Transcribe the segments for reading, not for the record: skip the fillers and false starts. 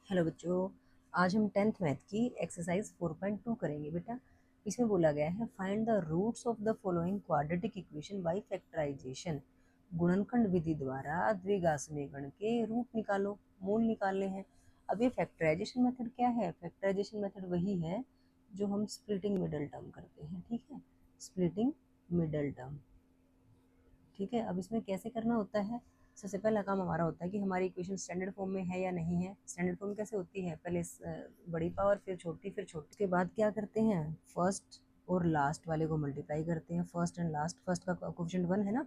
Hello बच्चों, आज हम 10th मैथ की एक्सरसाइज 4.2 करेंगे बेटा। इसमें बोला गया है find the roots of the following quadratic equation by factorization. गुणनखंड विधि द्वारा द्विघात गण के रूट निकालो, मूल निकालने हैं। अब ये फैक्टराइजेशन मेथड क्या है? फैक्टराइजेशन मेथड वही है जो हम स्प्लिटिंग मिडल टर्म करते हैं, ठीक है, स्प्लिटिंग मिडल टर्म। ठीक है, अब इसमें कैसे करना होता है? सबसे पहला काम हमारा होता है कि हमारी इक्वेशन स्टैंडर्ड फॉर्म में है या नहीं है। स्टैंडर्ड फॉर्म कैसे होती है? पहले बड़ी पावर, फिर छोटी, फिर छोटी। उसके बाद क्या करते हैं? फर्स्ट और लास्ट वाले को मल्टीप्लाई करते हैं। फर्स्ट एंड लास्ट, फर्स्ट का कोफिशिएंट 1 है ना,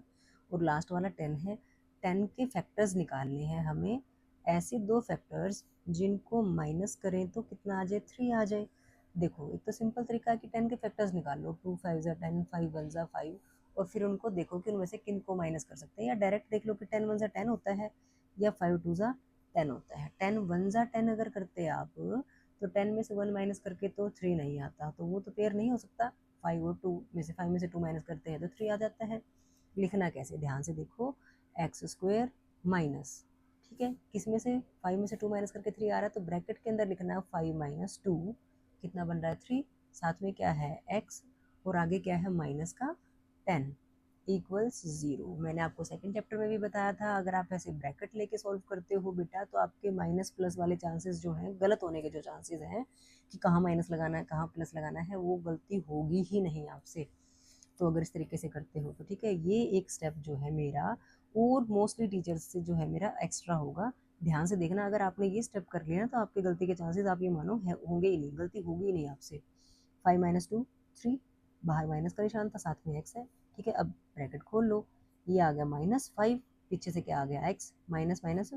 और लास्ट वाला 10 है। 10 के फैक्टर्स निकालने हैं हमें, ऐसे दो फैक्टर्स जिनको माइनस करें तो कितना आ जाए? 3 आ जाए। देखो, एक तो सिंपल तरीका है कि 10 के फैक्टर्स निकाल लो। 2 5 ज़ा 10, 5 1 ज़ा 5, और फिर उनको देखो कि उनमें से किन को माइनस कर सकते हैं, या डायरेक्ट देख लो कि 10 1 ज़ा 10 होता है या 5 2 ज़ा 10 होता है। 10 1 ज़ा 10 अगर करते हैं आप, तो 10 में से 1 माइनस करके तो 3 नहीं आता, तो वो तो पेयर नहीं हो सकता। 5 और 2 में से 5 में से 2 माइनस करते हैं तो 3 आ जाता है। लिखना कैसे? ध्यान से देखो, एक्स स्क्वायर माइनस, ठीक है, किस में से? 5 में से 2 माइनस करके 3 आ रहा है, तो ब्रैकेट के अंदर लिखना है 5 माइनस 2, कितना बन रहा है? 3। साथ में क्या है? एक्स, और आगे क्या है? माइनस का 10 इक्वल्स 0। मैंने आपको सेकंड चैप्टर में भी बताया था, अगर आप ऐसे ब्रैकेट लेके सॉल्व करते हो बेटा, तो आपके माइनस प्लस वाले चांसेस जो हैं, गलत होने के जो चांसेस हैं कि कहाँ माइनस लगाना है कहाँ प्लस लगाना है, वो गलती होगी ही नहीं आपसे। तो अगर इस तरीके से करते हो तो ठीक है, ये एक स्टेप जो है मेरा, और मोस्टली टीचर्स से जो है मेरा एक्स्ट्रा होगा। ध्यान से देखना, अगर आपने ये स्टेप कर लिया ना, तो आपकी गलती के चांसेस आप ये मानो होंगे ही नहीं, गलती होगी ही नहीं आपसे। 5 माइनस 2 3, बाहर माइनस का निशान था, साथ में एक्स है, ठीक है। अब ब्रैकेट खोल लो, ये आ गया -5, पीछे से क्या आ गया? एक्स, माइनस माइनस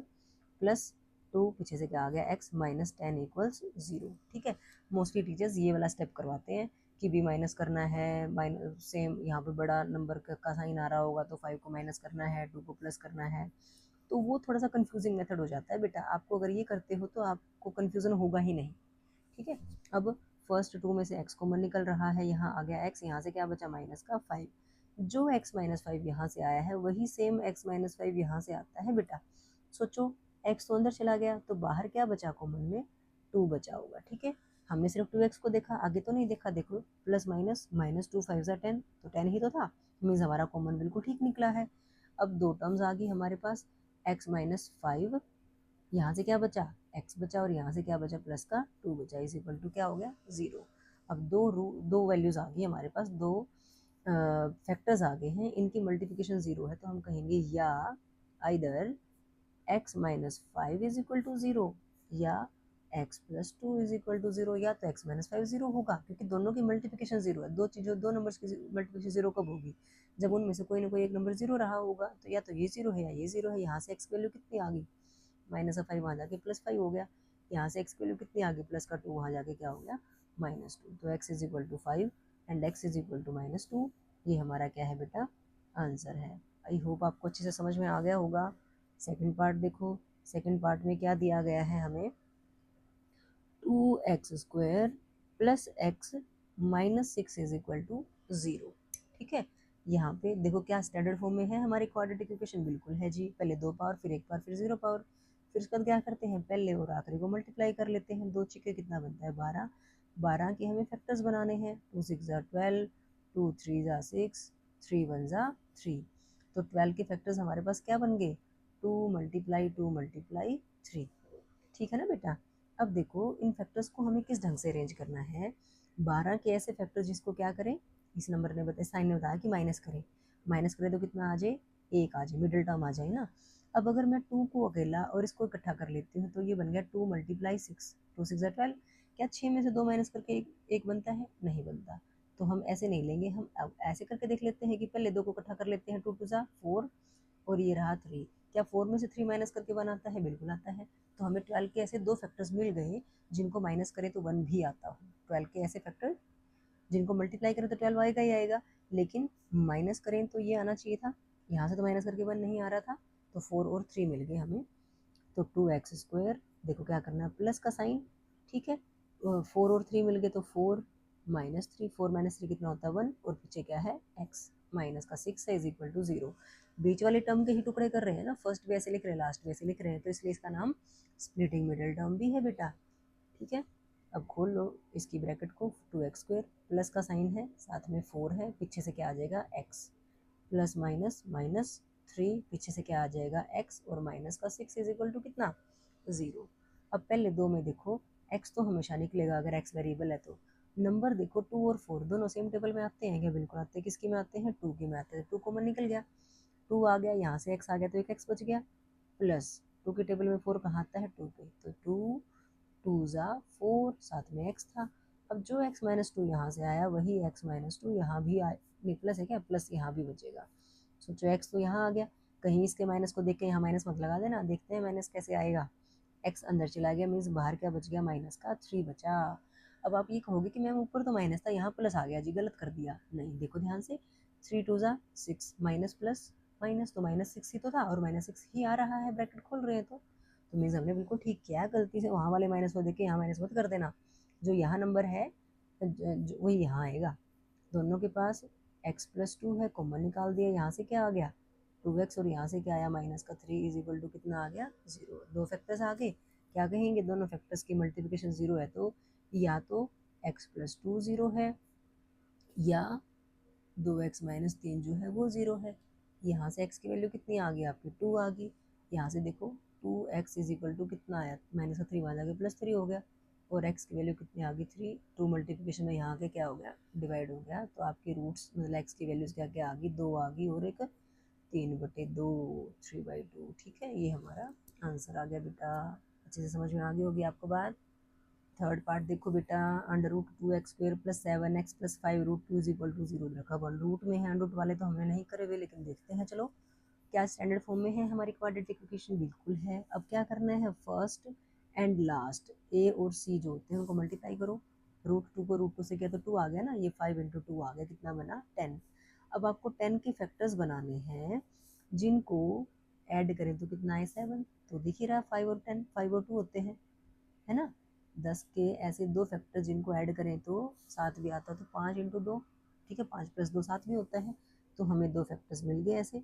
प्लस 2, पीछे से क्या आ गया? एक्स, -10 इक्वल्स 0, ठीक है। मोस्टली टीचर्स ये वाला स्टेप करवाते हैं कि भी माइनस करना है, माइनस सेम यहाँ पे बड़ा नंबर का साइन आ रहा होगा तो 5 को माइनस करना है, 2 को प्लस करना है, तो वो थोड़ा सा कंफ्यूजिंग मेथड हो जाता है बेटा। आपको अगर ये करते हो तो आपको कंफ्यूजन होगा ही नहीं, ठीक है। अब फर्स्ट 2 में से x कॉमन निकल रहा है, यहाँ आ गया x, यहाँ से क्या बचा? माइनस का 5। जो x माइनस 5 यहाँ से आया है वही सेम x माइनस 5 यहाँ से आता है बेटा। सोचो, x तो अंदर चला गया, तो बाहर क्या बचा कॉमन में? 2 बचा होगा, ठीक है। हमने सिर्फ 2x को देखा, आगे तो नहीं देखा। देखो, प्लस माइनस, -2 5 ज़ा 10, तो 10 ही तो था, मीन्स हमारा कॉमन बिल्कुल ठीक निकला है। अब दो टर्म्स आ गई हमारे पास, x माइनस 5, यहाँ से क्या बचा? x बचा, और यहाँ से क्या बचा? प्लस का 2 बचा, इज इक्वल टू क्या हो गया? 0। अब दो वैल्यूज आ गई हमारे पास, दो फैक्टर्स आ गए हैं, इनकी मल्टीप्लिकेशन 0 है, तो हम कहेंगे या either x minus 5 is equal to 0, या x plus 2 is equal to 0, या तो x माइनस 5 0 होगा, क्योंकि दोनों की मल्टीप्लिकेशन 0 है। दो चीज़ों, दो नंबर्स की मल्टीप्लिकेशन 0 कब होगी? जब उनमें से कोई ना कोई एक नंबर 0 रहा होगा, तो या तो ये 0 है या ये 0 है। यहाँ से x की वैल्यू कितनी आ गई? माइनस का 5 वहाँ जाके +5 हो गया। यहाँ से x की वैल्यू कितनी आ गई? प्लस का 2 वहाँ जाके क्या हो गया? -2। तो x is equal to 5 and x is equal to -2। ये हमारा क्या है बेटा? आंसर है। आई होप आपको अच्छे से समझ में आ गया होगा। सेकंड पार्ट देखो, सेकंड पार्ट में क्या दिया गया है हमें? 2x square plus x minus 6 is equal to 0, ठीक है। यहाँ पे देखो क्या स्टैंडर्ड फॉर्म में है हमारी क्वाड्रेटिक इक्वेशन? बिल्कुल है जी। पहले 2 पावर, फिर 1 पावर, फिर 0 पावर, फिर उसके बाद क्या करते हैं? पहले और आखिरी को मल्टीप्लाई कर लेते हैं। 2 छिके कितना बनता है? 12। 12 के हमें फैक्टर्स बनाने हैं। 2 6 ज़ा 12, 2 3 ज़ा 6, 3 1 ज़ा 3। तो 12 के फैक्टर्स हमारे पास क्या बन गए? 2 मल्टीप्लाई 2 मल्टीप्लाई 3, ठीक है ना बेटा। अब देखो, इन फैक्टर्स को हमें किस ढंग से अरेंज करना है। 12 के ऐसे फैक्टर जिसको क्या करें? इस नंबर ने बताया, साइन ने बताया कि माइनस करें। माइनस करें तो कितना आ जाए? 1 आ जाए, मिडिल टर्म आ जाए ना। अब अगर मैं 2 को अकेला और इसको इकट्ठा कर लेती हूँ, तो ये बन गया 2 मल्टीप्लाई 6, 2 6 ज़ा 12। क्या 6 में से 2 माइनस करके एक बनता है? नहीं बनता। तो हम ऐसे नहीं लेंगे, हम अब ऐसे करके देख लेते हैं कि पहले 2 को इकट्ठा कर लेते हैं। 2 2 ज़ा 4, और ये रहा 3। क्या 4 में से 3 माइनस करके 1 आता है? बिल्कुल आता है। तो हमें 12 के ऐसे दो फैक्टर्स मिल गए जिनको माइनस करें तो 1 भी आता हो। 12 के ऐसे फैक्टर जिनको मल्टीप्लाई करें तो 12 आएगा ही आएगा, लेकिन माइनस करें तो ये आना चाहिए था। यहाँ से तो माइनस करके 1 नहीं आ रहा था, तो 4 और 3 मिल गए हमें। तो 2x स्क्वायर, देखो क्या करना है? प्लस का साइन, ठीक है। 4 और 3 मिल गए तो 4 -3, 4 - 3 कितना होता है? 1, और पीछे क्या है? x। माइनस का 6 है इज इक्वल टू 0। बीच वाले टर्म के ही टुकड़े कर रहे हैं ना, फर्स्ट भी ऐसे लिख रहे हैं लास्ट भी ऐसे लिख रहे हैं, तो इसलिए इसका नाम स्प्लिटिंग मिडिल टर्म भी है बेटा। ठीक है, अब खोल लो इसकी ब्रैकेट को, 2x² प्लस का साइन है, साथ में 4 है, पीछे से क्या आ जाएगा x, प्लस माइनस माइनस 3, पीछे से क्या आ जाएगा x, और माइनस का 6 इज इक्वल टू कितना, 0। अब पहले दो में देखो x तो हमेशा निकलेगा अगर x वेरिएबल है तो। नंबर देखो 2 और 4 दोनों सेम टेबल में आते हैं क्या, बिल्कुल आते हैं। किसकी में आते हैं, 2 की में आते हैं। 2 कॉमन निकल गया, 2 आ गया, यहाँ से x आ गया तो एक x बच गया, प्लस 2 के टेबल में 4 कहाँ आता है, 2 पे, तो 2 2 ज़ा 4, साथ में x था। अब जो x माइनस 2 यहाँ से आया वही x माइनस 2 यहाँ भी आए, नहीं प्लस है क्या, प्लस यहाँ भी बचेगा। सोचो x तो यहाँ आ गया, कहीं इसके माइनस को देख के यहाँ माइनस मत लगा देना, देखते हैं माइनस कैसे आएगा। x अंदर चला गया, मीन्स बाहर क्या बच गया, माइनस का 3 बचा। अब आप ये कहोगे कि मैम ऊपर तो माइनस था यहाँ प्लस आ गया जी, गलत कर दिया। नहीं, देखो ध्यान से, 3 2 ज़ा 6, माइनस प्लस माइनस, तो माइनस 6 ही तो था और माइनस 6 ही आ रहा है, ब्रैकेट खोल रहे हैं तो मीन्स हमने बिल्कुल ठीक किया है। गलती से वहाँ वाले माइनस को देख के यहाँ माइनस मत कर देना, जो यहाँ नंबर है वही यहाँ आएगा। दोनों के पास x प्लस 2 है, कॉमन निकाल दिया, यहाँ से क्या आ गया 2x, और यहाँ से क्या आया माइनस का 3 इज इक्वल टू कितना आ गया, 0। दो फैक्टर्स आ गए, क्या कहेंगे, दोनों फैक्टर्स की मल्टीप्लिकेशन 0 है तो या तो x प्लस 2 0 है, या 2x माइनस 3 जो है वो 0 है। यहाँ से x की वैल्यू कितनी आ गई आपकी, 2 आ गई। यहाँ से देखो 2x इज इक्वल टू कितना आया, माइनस का 3 वहाँ जाके प्लस 3 हो गया, और x की वैल्यू कितनी आ गई, 3। 2 मल्टीप्लिकेशन में यहाँ के क्या हो गया, डिवाइड हो गया, तो आपकी रूट्स मतलब x की वैल्यूज क्या क्या आ गई, 2 आ गई, और एक 3/2, 3/2। ठीक है, ये हमारा आंसर आ गया बेटा। अच्छे से समझ में आ गई होगी आपको बात। थर्ड पार्ट देखो बेटा, √2x² plus 7x plus 5 √2 is equal to 0 रखा। वन रूट में है, अंडर रूट वाले तो हमने नहीं करे हुए, लेकिन देखते हैं चलो क्या स्टैंडर्ड फॉर्म में है हमारी क्वाड्रेटिक इक्वेशन, बिल्कुल है। अब क्या करना है, फर्स्ट एंड लास्ट ए और सी जो होते हैं उनको मल्टीप्लाई करो। √2 को √2 से किया तो 2 आ गया ना, ये 5 × 2 आ गया, कितना बना 10। अब आपको 10 के फैक्टर्स बनाने हैं जिनको ऐड करें तो कितना है 7, तो दिख ही रहा 5 और 10, 5 और 2 होते हैं, है ना। 10 के ऐसे दो फैक्टर जिनको ऐड करें तो 7 भी आता, तो 5 × 2, ठीक है, 5 + 2 7 भी होता है, तो हमें दो फैक्टर्स मिल गए ऐसे।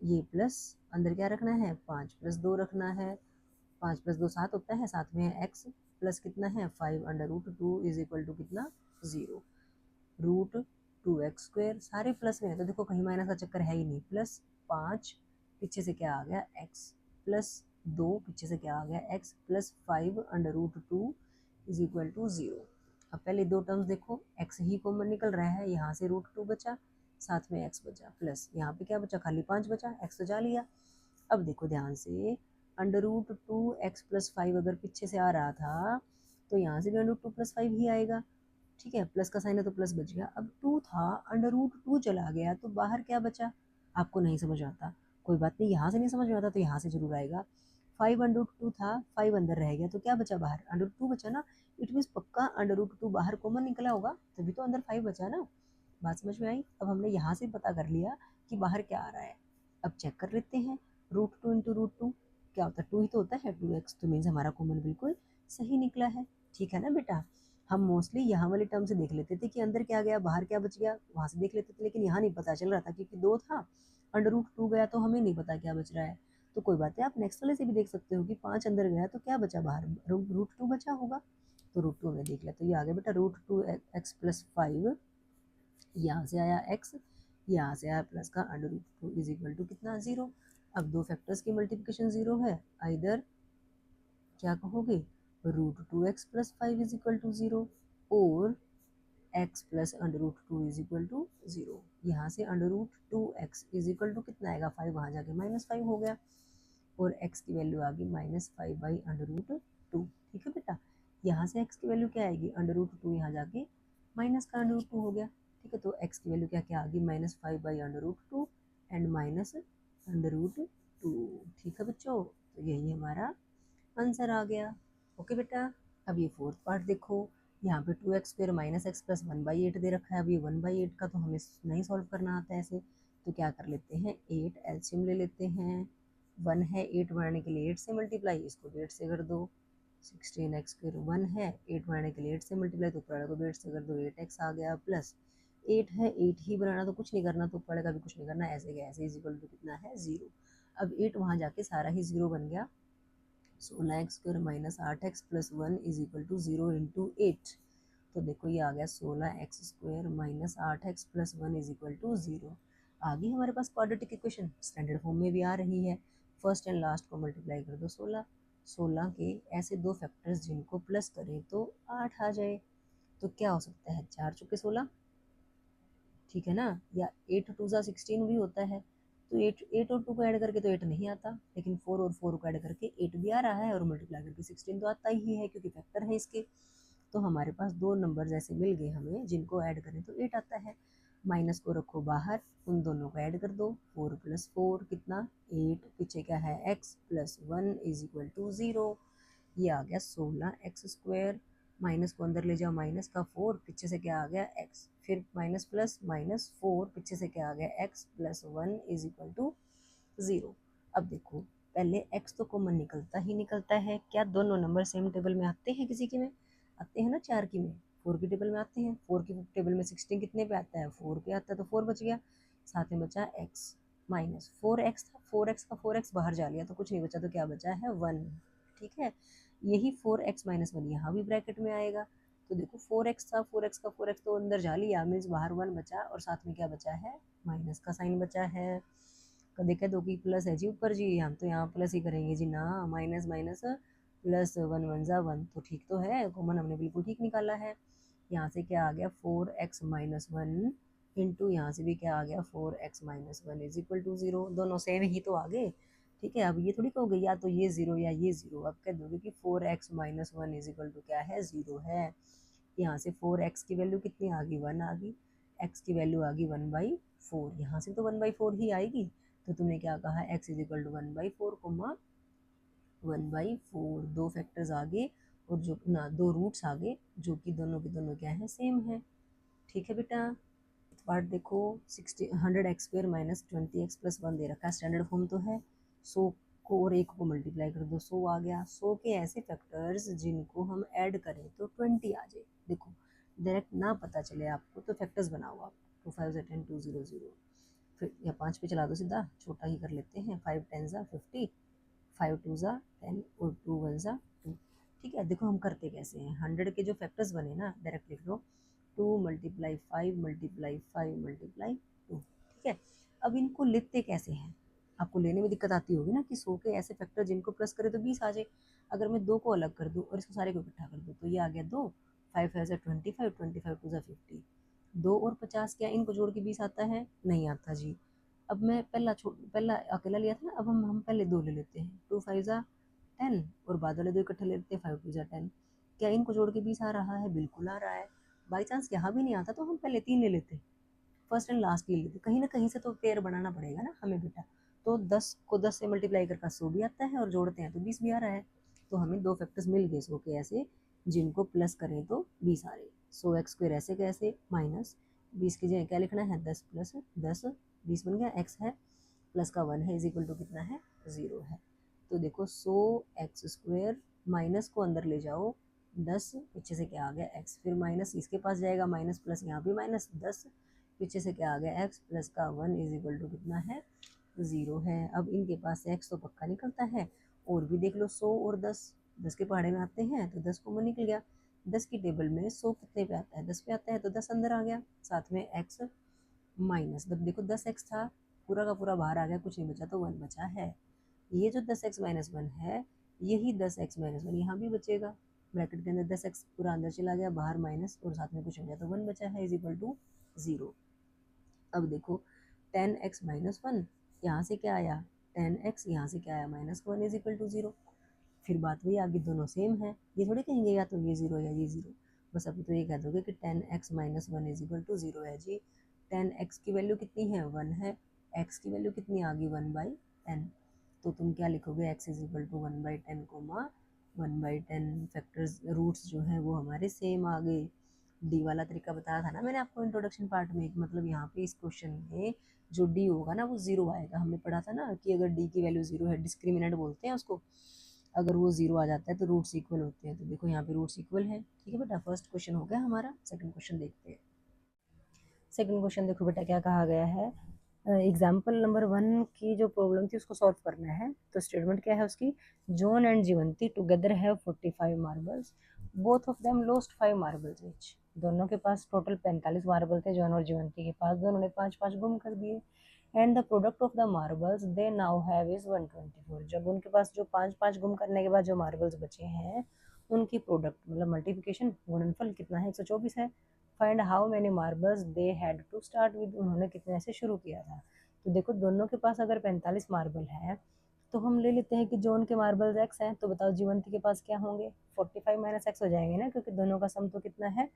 ये प्लस अंदर क्या रखना है, 5 + 2 रखना है, 5 + 2 7 होता है, साथ में है x, प्लस कितना है 5 √2 इज इक्वल टू कितना 0। √2x², सारे प्लस में है तो देखो कहीं माइनस का चक्कर है ही नहीं, प्लस 5 पीछे से क्या आ गया x, प्लस 2 पीछे से क्या आ गया x, plus 5 √2 is equal to 0। अब पहले दो टर्म्स देखो, x ही कॉमन निकल रहा है, यहाँ से √2 बचा, साथ में x बचा, प्लस यहाँ पे क्या बचा, खाली 5 बचा, x तो जा लिया। अब देखो ध्यान से, √2x + 5 अगर पीछे से आ रहा था तो यहाँ से भी √2 + 5 ही आएगा, ठीक है, प्लस का साइन है तो प्लस बच गया। अब 2 था, √2 चला गया तो बाहर क्या बचा, आपको नहीं समझ आता, कोई बात नहीं, यहाँ से नहीं समझ में आता तो यहाँ से जरूर आएगा। 5 √2 था, 5 अंदर रह गया तो क्या बचा, बाहर √2 बचा ना, इट मीन्स पक्का √2 बाहर कॉमन निकला होगा, तभी तो अंदर 5 बचा ना। बात समझ में आई। अब हमने यहाँ से पता कर लिया कि बाहर क्या आ रहा है। अब चेक कर लेते हैं, √2 × √2 क्या होता है, 2 ही तो होता है, 2x, तो मीन्स हमारा कॉमन बिल्कुल सही निकला है। ठीक है ना बेटा, हम मोस्टली यहाँ वाले टर्म से देख लेते थे कि अंदर क्या गया बाहर क्या बच गया, वहाँ से देख लेते थे, लेकिन यहाँ नहीं पता चल रहा था क्योंकि 2 था, √2 गया तो हमें नहीं पता क्या बच रहा है। तो कोई बात है, आप नेक्स्ट वाले से भी देख सकते हो कि 5 अंदर गया तो क्या बचा बाहर, √2 बचा होगा, तो √2 हमने देख लिया, तो ये आ गया बेटा √2x + 5, यहाँ से आया x, यहाँ से आया प्लस का √2 इज इक्वल टू कितना 0। अब दो फैक्टर्स की मल्टीप्लिकेशन 0 है, इधर क्या कहोगे, √2x + 5 इज इक्वल टू 0, और x + √2 इज इक्वल टू 0। यहाँ से √2x इज इक्वल टू कितना आएगा, 5 वहाँ जाके -5 हो गया, और x की वैल्यू आ गई -5/√2। ठीक है बेटा, यहाँ से x की वैल्यू क्या आएगी, √2, यहाँ जाके माइनस का √2 हो गया। ठीक है, तो x की वैल्यू क्या क्या आ गई, -5/√2 एंड -√2। ठीक है बच्चों, तो यही हमारा आंसर आ गया। ओके बेटा, अब ये फोर्थ पार्ट देखो, यहाँ पे 2x² - x + 1/8 दे रखा है। अब ये 1/8 का तो हमें नहीं सॉल्व करना आता है ऐसे, तो क्या कर लेते हैं, 8 एलसीएम ले लेते हैं। 1 है, 8 बनाने के लिए 8 से मल्टीप्लाई, इसको 8 से कर दो। 16x² 1 है, 8 बनाने के लिए 8 से मल्टीप्लाई, तो ऊपर वाले को 8 से कर दो, 8x आ गया, प्लस 8 है, 8 ही बनाना, तो कुछ नहीं करना, तो पड़ेगा भी कुछ नहीं करना, ऐसे गया ऐसे, इज इक्वल टू कितना है 0। अब 8 वहाँ जाके सारा ही 0 बन गया। 16x² minus 8x plus 1 is equal to 0 into 8। तो देखो ये आ गया 16x² minus 8x plus 1 is equal to 0। आ गई हमारे पास क्वाड्रेटिक इक्वेशन, स्टैंडर्ड फॉर्म में भी आ रही है। फर्स्ट एंड लास्ट को मल्टीप्लाई कर दो 16, 16 के ऐसे दो फैक्टर्स जिनको प्लस करें तो 8 आ जाए। तो क्या हो सकता है, 4 चुके 16, ठीक है ना, या 8 टू ज़ा 16 भी होता है। तो 8 और 2 को ऐड करके तो 8 नहीं आता, लेकिन 4 और 4 को ऐड करके 8 भी आ रहा है, और मल्टीप्लाई करके 16 तो आता ही है क्योंकि फैक्टर है इसके। तो हमारे पास दो नंबर ऐसे मिल गए हमें जिनको ऐड करें तो 8 आता है। माइनस को रखो बाहर, उन दोनों को ऐड कर दो, 4 प्लस 4 कितना 8, पीछे क्या है x plus 1 is equal to 0। ये आ गया 16x², माइनस को अंदर ले जाओ, माइनस का 4, पीछे से क्या आ गया x, फिर माइनस प्लस माइनस 4, पीछे से क्या आ गया x plus 1 is equal to 0। अब देखो पहले x तो कॉमन निकलता ही निकलता है, क्या दोनों नंबर सेम टेबल में आते हैं, किसी की में आते हैं ना, 4 की में 4 की टेबल में आते हैं। 4 की टेबल में 16 कितने पे आता है, 4 पे आता है, तो 4 बच गया, साथ में बचा x माइनस 4x था, 4x का 4x बाहर जा लिया तो कुछ नहीं बचा, तो क्या बचा है 1, ठीक है। यही 4x माइनस 1 यहाँ भी ब्रैकेट में आएगा। तो देखो 4x था, 4x का 4x तो अंदर जा लिया, मीन्स बाहर 1 बचा, और साथ में क्या बचा है, माइनस का साइन बचा है। तो देखा दो की प्लस है जी ऊपर जी, हम तो यहाँ प्लस ही करेंगे जी ना, माइनस माइनस प्लस 1 1 ज़ा 1, तो ठीक तो है, कॉमन हमने बिल्कुल ठीक निकाला है। यहाँ से क्या आ गया 4x माइनस 1 इंटू यहाँ से भी क्या आ गया 4x minus 1 is equal to 0, दोनों सेम ही तो आ गए, ठीक है। अब ये थोड़ी कहोगे या तो ये 0 या ये 0, अब कह दोगे कि 4x minus 1 is equal to क्या है 0 है। यहाँ से 4x की वैल्यू कितनी आ गई 1 आ गई, x की वैल्यू आ गई 1/4, यहाँ से तो 1/4 ही आएगी। तो तुमने क्या कहा x is equal to 1/4 comma 1/4, दो फैक्टर्स आगे और जो ना दो रूट्स आगे, जो कि दोनों के दोनों क्या है सेम है, ठीक है बेटा। पार्ट देखो 100x² माइनस 20x प्लस 1 दे रखा है, स्टैंडर्ड फॉर्म तो है। 100 को और 1 को मल्टीप्लाई कर दो 100 आ गया, 100 के ऐसे फैक्टर्स जिनको हम ऐड करें तो 20 आ जाए। देखो डायरेक्ट ना पता चले आपको तो फैक्टर्स बनाओ आप, 2 5 ज़ा 10 2 0 0, फिर या 5 पे चला दो सीधा, छोटा ही कर लेते हैं, 5 10 ज़ा 50, 5 2 ज़ा 10 और 2 1 ज़ा 2, ठीक है। देखो हम करते कैसे हैं, 100 के जो फैक्टर्स बने ना डायरेक्ट लिख लो, 2 मल्टीप्लाई 5 मल्टीप्लाई 5 मल्टीप्लाई 2, ठीक है। अब इनको लेते कैसे हैं, आपको लेने में दिक्कत आती होगी ना कि 100 के ऐसे फैक्टर जिनको प्लस करे तो 20 आ जाए। अगर मैं 2 को अलग कर दूँ और इसको सारे को इकट्ठा कर दूँ तो ये आ गया 2, 5 5 ज़ा 25, 25 2 ज़ा 50, 2 और 50 क्या इनको जोड़ के 20 आता है, नहीं आता जी। अब मैं पहला अकेला लिया था ना, अब हम पहले दो ले लेते हैं, 2 5 ज़ा 10 और बाद वाले दो इकट्ठे ले लेते हैं, 5 2 ज़ा 10, क्या इनको जोड़ के 20 आ रहा है, बिल्कुल आ रहा है। बाई चांस यहाँ भी नहीं आता तो हम पहले 3 ले लेते, फर्स्ट एंड लास्ट ले लेते, कहीं ना कहीं से तो पेयर बनाना पड़ेगा ना हमें बेटा। तो 10 को 10 से मल्टीप्लाई करके 100 भी आता है और जोड़ते हैं तो 20 भी आ रहा है। तो हमें दो फैक्टर्स मिल गए 100 के ऐसे जिनको प्लस करें तो 20 आ रहे। 100x² ऐसे कैसे माइनस 20 की जगह क्या लिखना है 10 प्लस 10, 20 बन गया, x है प्लस का 1 है इज इक्वल टू कितना है 0 है। तो देखो 100x² माइनस को अंदर ले जाओ 10, पीछे से क्या आ गया x, फिर माइनस इसके पास जाएगा माइनस प्लस यहाँ भी माइनस 10, पीछे से क्या आ गया x प्लस का 1 इज इक्वल टू कितना है 0 है। अब इनके पास से x तो पक्का निकलता है, और भी देख लो 100 और 10, 10 के पहाड़े में आते हैं तो 10 कॉमन निकल गया, 10 की टेबल में 100 कितने पे आता है 10 पे आता है, तो 10 अंदर आ गया, साथ में x माइनस, जब देखो 10x था पूरा का पूरा बाहर आ गया, कुछ नहीं बचा तो 1 बचा है। ये जो 10x माइनस 1 है यही 10x माइनस 1 यहाँ भी बचेगा, ब्रैकेट के अंदर 10x पूरा अंदर चला गया, बाहर माइनस और साथ में कुछ हो गया तो 1 बचा है इज इक्वल टू 0। अब देखो 10x माइनस 1 यहाँ से क्या आया 10x, यहाँ से क्या आया माइनस 1 इज इक्वल टू 0, फिर बात वही आगे दोनों सेम है, ये थोड़ी कहेंगे या तो ये 0 या ये 0, बस अभी तो ये कह दोगे कि 10x minus 1 is equal to 0 है जी। 10x की वैल्यू कितनी है 1 है, x की वैल्यू कितनी आ गई 1/10, तो तुम क्या लिखोगे x is equal to 1/10 comma 1/10, factors roots जो है वो हमारे सेम आ गए। डी वाला तरीका बताया था ना मैंने आपको इंट्रोडक्शन पार्ट में, मतलब यहाँ पे इस क्वेश्चन में जो डी होगा ना वो 0 आएगा, हमने पढ़ा था ना कि अगर डी की वैल्यू 0 है, डिस्क्रिमिनेंट बोलते हैं उसको, अगर वो 0 आ जाता है तो रूट्स इक्वल होते हैं, तो देखो यहाँ पे रूट्स इक्वल है, ठीक है बेटा। फर्स्ट क्वेश्चन हो गया हमारा, सेकंड क्वेश्चन देखते हैं। सेकंड क्वेश्चन देखो बेटा क्या कहा गया है, एग्जाम्पल नंबर 1 की जो प्रॉब्लम थी उसको सॉल्व करना है। तो स्टेटमेंट क्या है उसकी, John and Jeevanti together have 45 marbles, both of them lost 5 marbles each. दोनों के पास टोटल 45 मार्बल थे, जॉन और जीवंती के पास, दोनों ने 5-5 गुम कर दिए। And the product of the marbles they now have is 124। जब उनके पास जो 5-5 गुम करने के बाद जो मार्बल्स बचे हैं उनकी प्रोडक्ट मतलब मल्टीप्लिकेशन गुणनफल कितना है, 124 है। Find how many marbles they had to start with, उन्होंने कितने से शुरू किया था। तो देखो दोनों के पास अगर 45 मार्बल है तो हम ले लेते हैं कि जोन के मार्बल्स एक्स हैं, तो बताओ जीवंती के पास क्या होंगे, 45 माइनस एक्स हो जाएंगे ना, क्योंकि दोनों का सम तो कितना है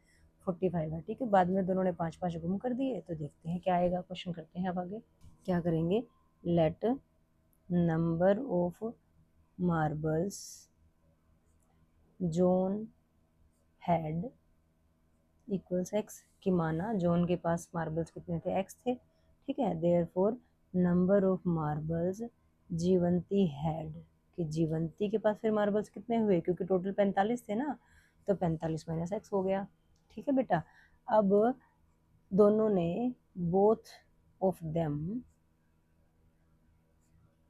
45 है। ठीक है, बाद में दोनों ने 5-5 गुम कर दिए, तो देखते हैं क्या आएगा। क्वेश्चन करते हैं अब आगे, क्या करेंगे, late number of marbles zone had equals x, कि माना जोन के पास मार्बल्स कितने थे, एक्स थे। ठीक है, therefore number of marbles Jeevanti had, कि जीवंती के पास फिर मार्बल्स कितने हुए, क्योंकि टोटल 45 थे ना, तो 45 माइनस एक्स हो गया। ठीक है बेटा, अब दोनों ने both of them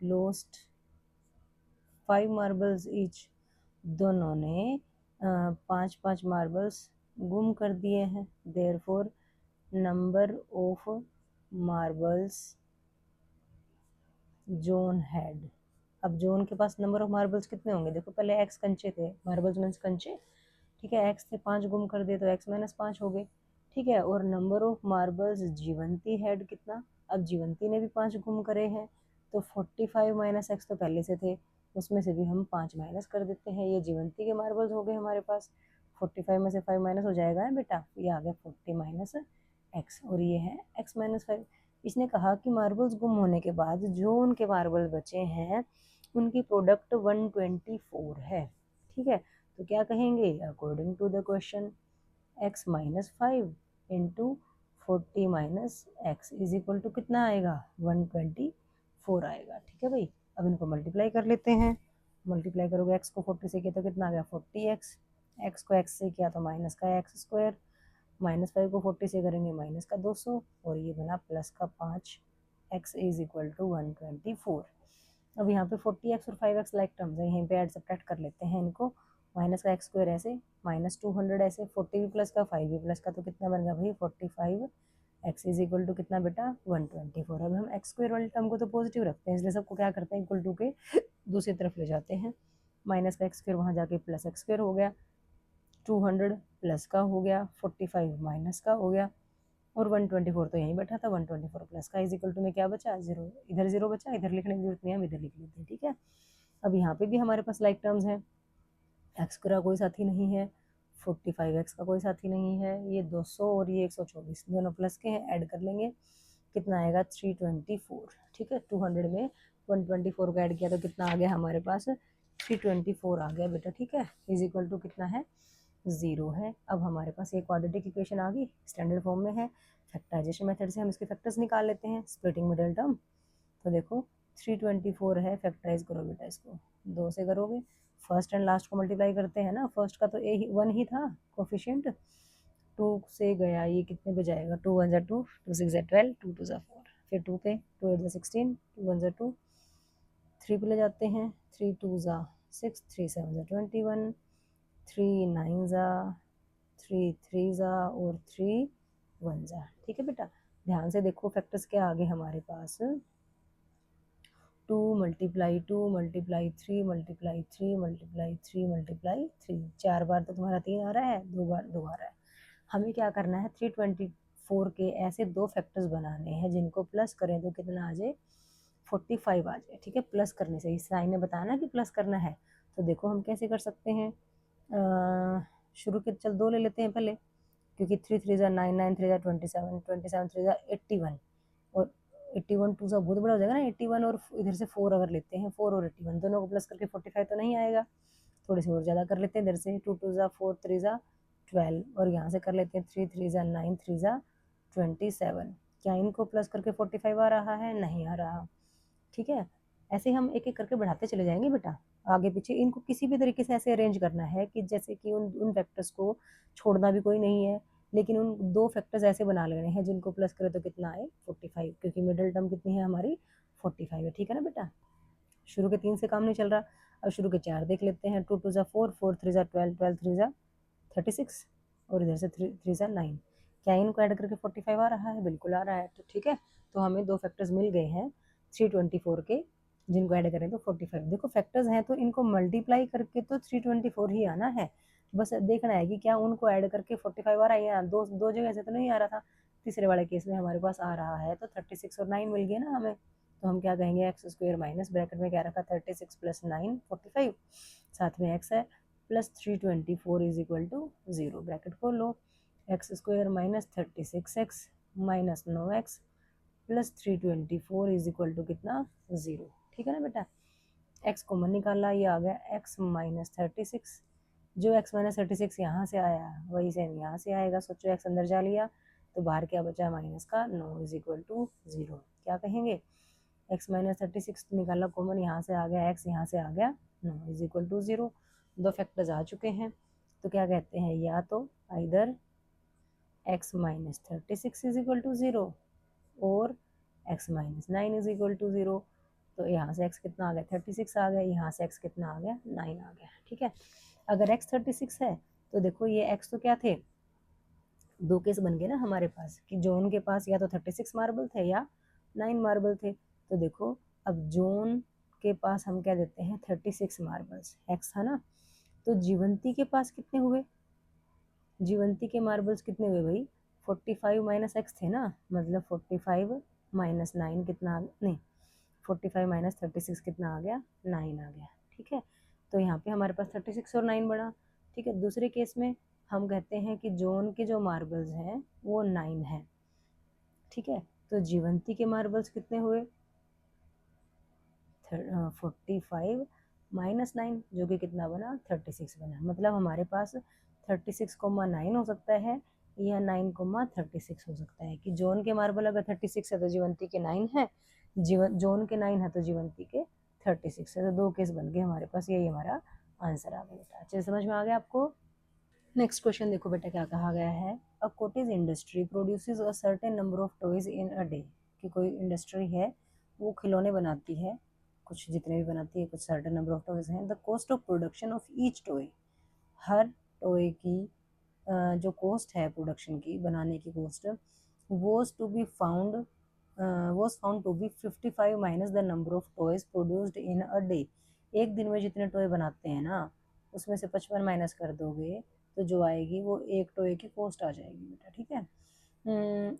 lost 5 marbles each, दोनों ने 5-5 मार्बल्स गुम कर दिए हैं। Therefore number of marbles zone had, अब जोन के पास नंबर ऑफ मार्बल्स कितने होंगे, देखो पहले एक्स कंचे थे, मार्बल्स मीन्स कंचे। ठीक है, एक्स थे, 5 गुम कर दिए तो एक्स माइनस 5 हो गए। ठीक है, और number of marbles Jeevanti had कितना, अब जीवंती ने भी 5 गुम करे हैं, तो 45 माइनस एक्स तो पहले से थे, उसमें से भी हम 5 माइनस कर देते हैं। ये जीवंती के मार्बल्स हो गए हमारे पास, 45 में से 5 माइनस हो जाएगा ना बेटा, ये आ गया 40 माइनस एक्स, और ये है एक्स माइनस 5। इसने कहा कि मार्बल्स गुम होने के बाद जो उनके मार्बल्स बचे हैं उनकी प्रोडक्ट 124 है। ठीक है, तो क्या कहेंगे, according to the question x minus 5 into 40 minus x is equal to कितना आएगा, 124 आएगा। ठीक है भाई, अब इनको मल्टीप्लाई कर लेते हैं। मल्टीप्लाई करोगे x को 40 से किया तो कितना आ गया 40x, x को x से किया तो माइनस का एक्स स्क्वायर, माइनस 5 को 40 से करेंगे माइनस का 200, और ये बना प्लस का 5, x इज इक्वल टू 124। अब यहाँ पे 40x और 5x लाइक टर्म्स है, यहीं पे ऐड सब्ट्रैक्ट कर लेते हैं इनको। माइनस का एक्स स्क्वायर ऐसे, माइनस 200 ऐसे, 40 भी प्लस का 5 भी प्लस का, तो कितना बन गया भाई 45, x इज इक्वल टू कितना बेटा 124। अब हम एक्स स्क्वायर वाले टर्म को तो पॉजिटिव रखते हैं, इसलिए सबको क्या करते हैं इक्वल टू के दूसरी तरफ ले जाते हैं। माइनस का एक्स स्क्वायर वहाँ जाके प्लस एक्स स्क्वायर हो गया, 200 प्लस का हो गया, 45 माइनस का हो गया, और 124 तो यहीं बैठा था, 124 प्लस का इज इक्वल टू में क्या बचा, जीरो, इधर जीरो बचा, इधर लिखने की जरूरत नहीं है, हम इधर लिख लेते हैं। ठीक है, अब यहाँ पे भी हमारे पास लाइक टर्म्स हैं, एक्स का कोई साथी नहीं है, 45x का कोई साथी नहीं है, ये 200 और ये 124 दोनों प्लस के हैं, ऐड कर लेंगे, कितना आएगा 324। ठीक है, 200 में 124 का ऐड किया तो कितना आ गया हमारे पास 324 आ गया बेटा। ठीक है, इज इक्वल टू कितना है 0 है। अब हमारे पास ये क्वाड्रेटिक इक्वेशन आ गई, स्टैंडर्ड फॉर्म में है। फैक्टराइजेशन मेथड से हम इसके फैक्टर्स निकाल लेते हैं, स्प्लिटिंग मिडिल टर्म। तो देखो 324 है, फैक्टराइज करो बेटा इसको, 2 से करोगे, फर्स्ट एंड लास्ट को मल्टीप्लाई करते हैं ना, फर्स्ट का तो ए ही 1 ही था कोफिशिएंट, 2 से गया ये कितने पे जाएगा, 2 1 जा 2, 2 6 जा 12, 2 2 जा 4, फिर 2 पे, 2 8 जा 16, 2 1 जा 2, 3 पे ले जाते हैं, 3 2 जा 6, 3 7 जा 21, 3 9 जा 3 3 जा और 3 1 जा। ठीक है बेटा, ध्यान से देखो फैक्टर्स क्या आ गए हमारे पास, 2 multiply 2 multiply 3 multiply 3 multiply 3 multiply 3, 4 बार तो तुम्हारा 3 आ रहा है, 2 बार 2 आ रहा है। हमें क्या करना है 324 के ऐसे 2 फैक्टर्स बनाने हैं जिनको प्लस करें तो कितना आ जाए 45 आ जाए। ठीक है, प्लस करने से, इस साइन ने बताया ना कि प्लस करना है, तो देखो हम कैसे कर सकते हैं, शुरू के चल 2 ले लेते हैं पहले, क्योंकि 3 3 जा 9, 9 3 जा 27, 27 3 जा 81, और 81 2 सा बहुत बड़ा हो जाएगा ना 81, और इधर से 4 अगर लेते हैं 4 और 81 दोनों को प्लस करके 45 तो नहीं आएगा, थोड़ी सी और ज़्यादा कर लेते हैं इधर से, 2 2 जा 4 3 जा 12, और यहाँ से कर लेते हैं 3 3 जा 9 3 जा 27। क्या इनको प्लस करके 45 आ रहा है, नहीं आ रहा। ठीक है, ऐसे हम एक एक करके बढ़ाते चले जाएंगे बेटा, आगे पीछे इनको किसी भी तरीके से ऐसे अरेंज करना है कि जैसे कि उन उन वेक्टर्स को छोड़ना भी कोई नहीं है, लेकिन उन दो फैक्टर्स ऐसे बना लेने हैं जिनको प्लस करें तो कितना आए 45, क्योंकि मिडिल टर्म कितनी है हमारी 45 है। ठीक है ना बेटा, शुरू के 3 से काम नहीं चल रहा। अब शुरू के 4 देख लेते हैं। 2 2 4, 4 3 12, 12 3 36 और इधर से 3 3 9। क्या इनको ऐड करके 45 आ रहा है? बिल्कुल आ रहा है। तो ठीक है, तो हमें दो फैक्टर्स मिल गए हैं 324 के, जिनको ऐड करें तो 45। देखो फैक्टर्स हैं तो इनको मल्टीप्लाई करके तो 324 ही आना है, बस देखना है कि क्या उनको ऐड करके 45 आ रहा है या दो दो जगह से तो नहीं आ रहा था। तीसरे वाले केस में हमारे पास आ रहा है तो 36 और 9 मिल गया ना हमें। तो हम क्या कहेंगे, एक्स स्क्वायर माइनस ब्रैकेट में क्या रखा 36 प्लस 9 45, साथ में एक्स है plus 324 is equal to 0, bracket खोल लो। X square minus 36x minus 9x plus 324 is equal to कितना 0। ठीक है ना बेटा, x कॉमन निकाला, ये आ गया x माइनस 36। जो x माइनस 36 यहाँ से आया वही सेम यहाँ से आएगा। सोचो x अंदर जा लिया तो बाहर क्या बचा माइनस का 9 इज इक्वल टू 0। क्या कहेंगे, x माइनस 36 निकाला कॉमन, यहाँ से आ गया x, यहाँ से आ गया 9 इज इक्वल टू 0। दो फैक्टर्स आ चुके हैं तो क्या कहते हैं, या तो इधर x minus 36 is equal to 0 और x minus 9 is equal to 0। तो यहाँ से x कितना आ गया 36 आ गया, यहाँ से x कितना आ गया 9 आ गया। ठीक है, अगर x 36 है तो देखो ये x तो क्या थे, दो केस बन गए ना हमारे पास कि जोन के पास या तो 36 मार्बल थे या 9 मार्बल थे। तो देखो अब जोन के पास हम क्या देते हैं 36 मार्बल्स, x था ना। तो जीवंती के पास कितने हुए, जीवंती के मार्बल्स कितने हुए भाई 45 माइनस एक्स थे ना, मतलब 45 माइनस 9 कितना नहीं 45 माइनस 36 कितना आ गया 9 आ गया। ठीक है, तो यहाँ पे हमारे पास 36 और 9 बना। ठीक है, दूसरे केस में हम कहते हैं कि जोन के जो मार्बल्स हैं वो 9 है। ठीक है, तो जीवंती के मार्बल्स कितने हुए 45 माइनस 9 जो कि कितना बना 36 बना। मतलब हमारे पास 36,9 हो सकता है या 9,36 हो सकता है कि जोन के मार्बल अगर 36 है तो जीवंती के 9 है, जोन के 9 है तो जीवंती के 36 है। तो दो केस बन गए हमारे पास, यही हमारा आंसर आ गया बेटा। अच्छे समझ में आ गया आपको। नेक्स्ट क्वेश्चन देखो बेटा क्या कहा गया है, a cottage industry produces a certain number of toys in a day. कि कोई इंडस्ट्री है वो खिलौने बनाती है, कुछ जितने भी बनाती है कुछ सर्टेन नंबर ऑफ टॉयज हैं। The cost of production of each toy, हर टॉय की जो कॉस्ट है प्रोडक्शन की, बनाने की cost, was to be found was found to be 55 minus the number of toys produced in a day. एक दिन में जितने टॉय बनाते हैं ना उसमें से 55 माइनस कर दोगे तो जो आएगी वो एक टॉय की कॉस्ट आ जाएगी बेटा। ठीक है,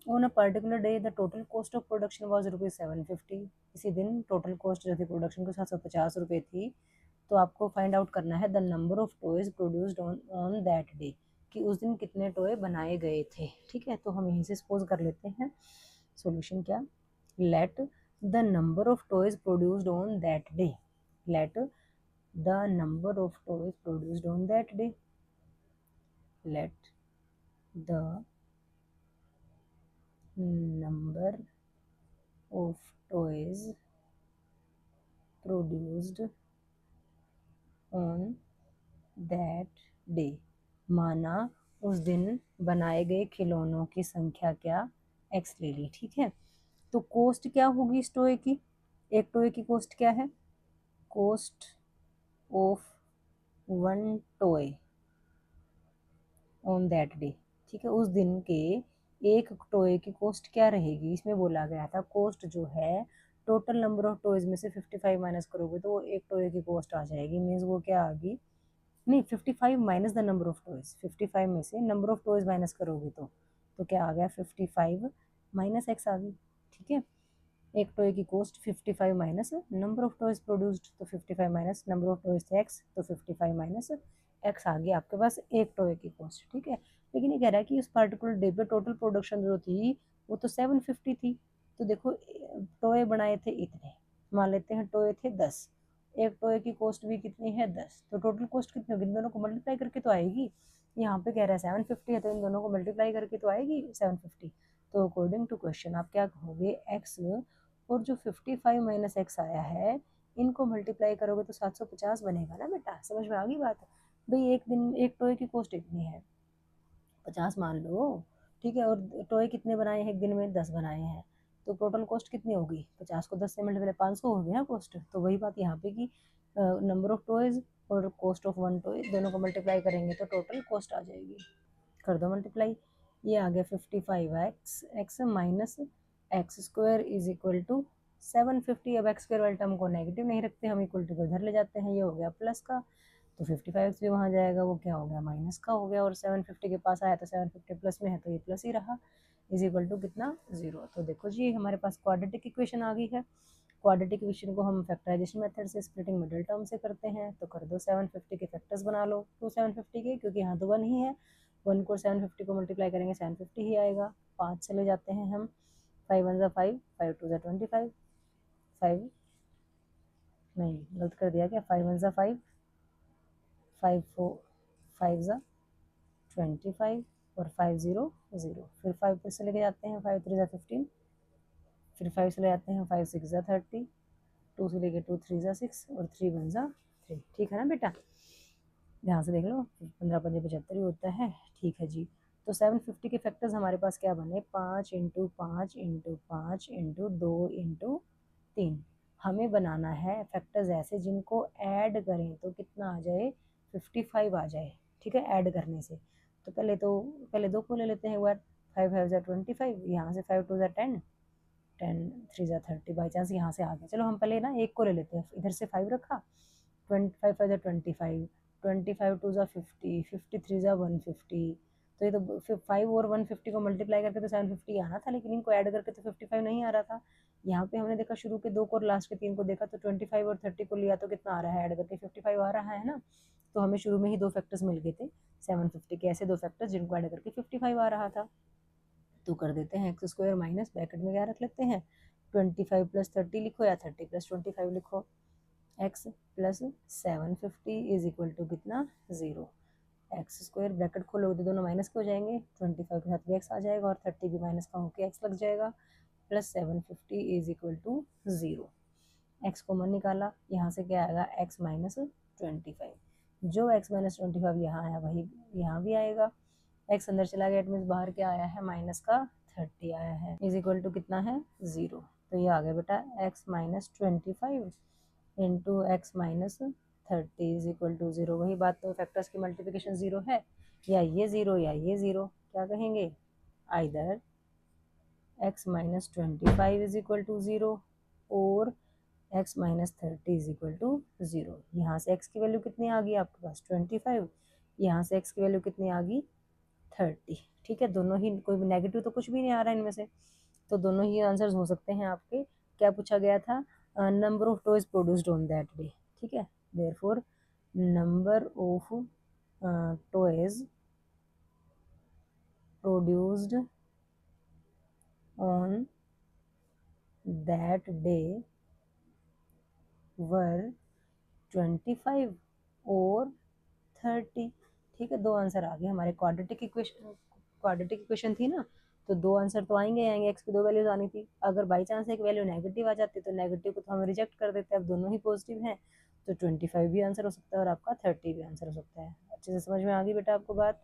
on a particular day the total cost of production was ₹750। इसी दिन टोटल कॉस्ट जो थी प्रोडक्शन की 750 थी। तो आपको फाइंड आउट करना है the number of toys produced on that day, कि उस दिन कितने टॉय बनाए गए थे। ठीक है, तो हम यहीं से सपोज कर लेते हैं सॉल्यूशन क्या, let the number of toys produced on that day, let the number of toys produced on that day, let the number of toys produced on that day, माना उस दिन बनाए गए खिलौनों की संख्या क्या x ले ली। ठीक है, तो कॉस्ट क्या होगी इस टॉय की, एक टॉय की कॉस्ट क्या है, cost of one toy on that day. ठीक है, उस दिन के एक टॉय की कॉस्ट क्या रहेगी, इसमें बोला गया था कॉस्ट जो है टोटल नंबर ऑफ टॉयज में से 55 माइनस करोगे तो वो एक टॉय की कॉस्ट आ जाएगी। मीन्स वो क्या आ गई, नहीं 55 minus the number of toys, 55 में से नंबर ऑफ टॉयज माइनस करोगे तो क्या आ गया 55 माइनस एक्स आ गई। ठीक है, एक टॉय की cost 55 minus number of toys produced, तो 55 माइनस नंबर ऑफ टॉयज थे एक्स, तो 55 माइनस एक्स आ गया आपके पास एक टॉय की कॉस्ट। ठीक है, लेकिन ये कह रहा है कि उस पर्टिकुलर डे पे टोटल प्रोडक्शन जो थी वो तो 750 थी। तो देखो टॉय बनाए थे इतने, मान लेते हैं टॉय थे 10, एक टॉय की कॉस्ट भी कितनी है 10, तो टोटल कॉस्ट कितनी होगी, इन दोनों को मल्टीप्लाई करके तो आएगी। यहाँ पे कह रहा है 750 है तो इन दोनों को मल्टीप्लाई करके तो आएगी 750। तो अकॉर्डिंग टू क्वेश्चन आप क्या कहोगे, एक्स और जो 55 माइनस एक्स आया है इनको मल्टीप्लाई करोगे तो 750 बनेगा ना बेटा। समझ में आ गई बात, भाई एक दिन एक टॉय की कॉस्ट इतनी है 50 मान लो, ठीक है। और टॉय कितने बनाए हैं एक दिन में? 10 बनाए हैं। तो टोटल कॉस्ट कितनी होगी? 50 को 10 से मल्टीप्लाई 500 होगी ना कॉस्ट। तो वही बात यहाँ पे कि नंबर ऑफ टॉयज और कॉस्ट ऑफ वन टॉय दोनों को मल्टीप्लाई करेंगे तो टोटल कॉस्ट आ जाएगी। कर दो मल्टीप्लाई, ये आ गया 55x x minus x square is equal to 750। अब एक्स स्क्वायर वाले टर्म को नेगेटिव नहीं रखते, हम इक्वल टू को इधर ले जाते हैं, ये हो गया प्लस का, तो 55x भी वहाँ जाएगा, वो क्या हो गया? माइनस का हो गया। और 750 के पास आया तो 750 प्लस में है तो ये प्लस ही रहा, इज इक्वल टू कितना? 0। तो देखो जी हमारे पास क्वाड्रेटिक इक्वेशन आ गई है। क्वाड्रेटिक इक्वेशन को हम फैक्टराइजेशन मेथड से स्प्लिटिंग मिडिल टर्म से करते हैं। तो कर दो, 750 के फैक्टर्स बना लो, 2 750 के, क्योंकि यहाँ तो 1 ही है, 1 को 750 को मल्टीप्लाई करेंगे 750 ही आएगा। 5 से ले जाते हैं हम, 5 1 5, 5 2 25, 5 नहीं गलत कर दिया क्या, 5 1 5, 5 4 5 25 और 5 0 0। फिर 5 फिर से लेके जाते हैं, 5 3 15, फिर 5 से ले जाते हैं, 5 6 30, 2 से लेके 2 3 6 और 3 1 3। ठीक है ना बेटा, ध्यान से देख लो, 15 5 75 ही होता है। ठीक है जी। तो 750 के फैक्टर्स हमारे पास क्या बने? 5 इंटू 5 इंटू 5 इंटू 2 इंटू 3। हमें बनाना है फैक्टर्स ऐसे जिनको ऐड करें तो कितना आ जाए? 55 आ जाए। ठीक है, ऐड करने से। तो पहले दो को ले लेते हैं एक बार। 5 5 25, यहाँ से 5 2 10, 10 3 30, बाई चांस यहाँ से आ गया। चलो हम पहले ना एक को ले लेते हैं, इधर से 5 रखा, 25 5 25, 25 2 50, 53 150। तो ये तो 5 और 150 को मल्टीप्लाई करके तो 750 आना था, लेकिन इनको ऐड करके तो 55 नहीं आ रहा था। यहाँ पे हमने देखा शुरू के 2 को और लास्ट के 3 को देखा, तो 25 और 30 को लिया तो कितना आ रहा है? ऐड करके 55 आ रहा है ना। तो हमें शुरू में ही 2 फैक्टर्स मिल गए थे 750 के, ऐसे 2 फैक्टर्स जिनको ऐड करके 55 आ रहा था। तो कर देते हैं एक्स स्क्वायर माइनस, ब्रैकेट में क्या रख लेते हैं? 25 प्लस 30 लिखो या 30 प्लस 25 लिखो। X plus 750 is equal to कितना? 0। एक्स स्क्वायर ब्रैकेट खोलो तो दोनों माइनस के हो जाएंगे, 25 के साथ भी एक्स आ जाएगा और 30 भी माइनस का होकर एक्स लग जाएगा, plus 750 is equal to 0। X common निकाला, यहाँ से क्या आएगा? X minus 25। जो एक्स माइनस 25 यहाँ आया वही यहाँ भी आएगा। एक्स अंदर चला गया, इट मीन्स बाहर क्या आया है? माइनस का 30 आया है, इज इक्वल टू कितना है? 0। तो ये आ गया बेटा x minus 25 into x minus 30 is equal to 0। वही बात, तो फैक्टर्स की मल्टीप्लिकेशन 0 है, या ये 0 या ये 0, क्या कहेंगे? Either x minus 25 is equal to 0 और x minus 30 is equal to 0। यहाँ से एक्स की वैल्यू कितनी आ गई आपके पास? 25। यहाँ से एक्स की वैल्यू कितनी आ गई? 30। ठीक है, दोनों ही, कोई भी नेगेटिव तो कुछ भी नहीं आ रहा है इनमें से, तो दोनों ही आंसर्स हो सकते हैं आपके। क्या पूछा गया था? Number of toys produced on that day. ठीक है, therefore number of toys produced on that day were 25 और 30। ठीक है, दो आंसर आ गए हमारे। क्वाड्रेटिक इक्वेशन थी ना, तो दो आंसर तो आएंगे आएंगे, एक्स की दो वैल्यूज आनी थी। अगर बाई चांस एक वैल्यू नेगेटिव आ जाती तो नेगेटिव को तो हम रिजेक्ट कर देते, अब दोनों ही पॉजिटिव हैं, तो 25 भी आंसर हो सकता है और आपका 30 भी आंसर हो सकता है। अच्छे से समझ में आ गई बेटा आपको बात?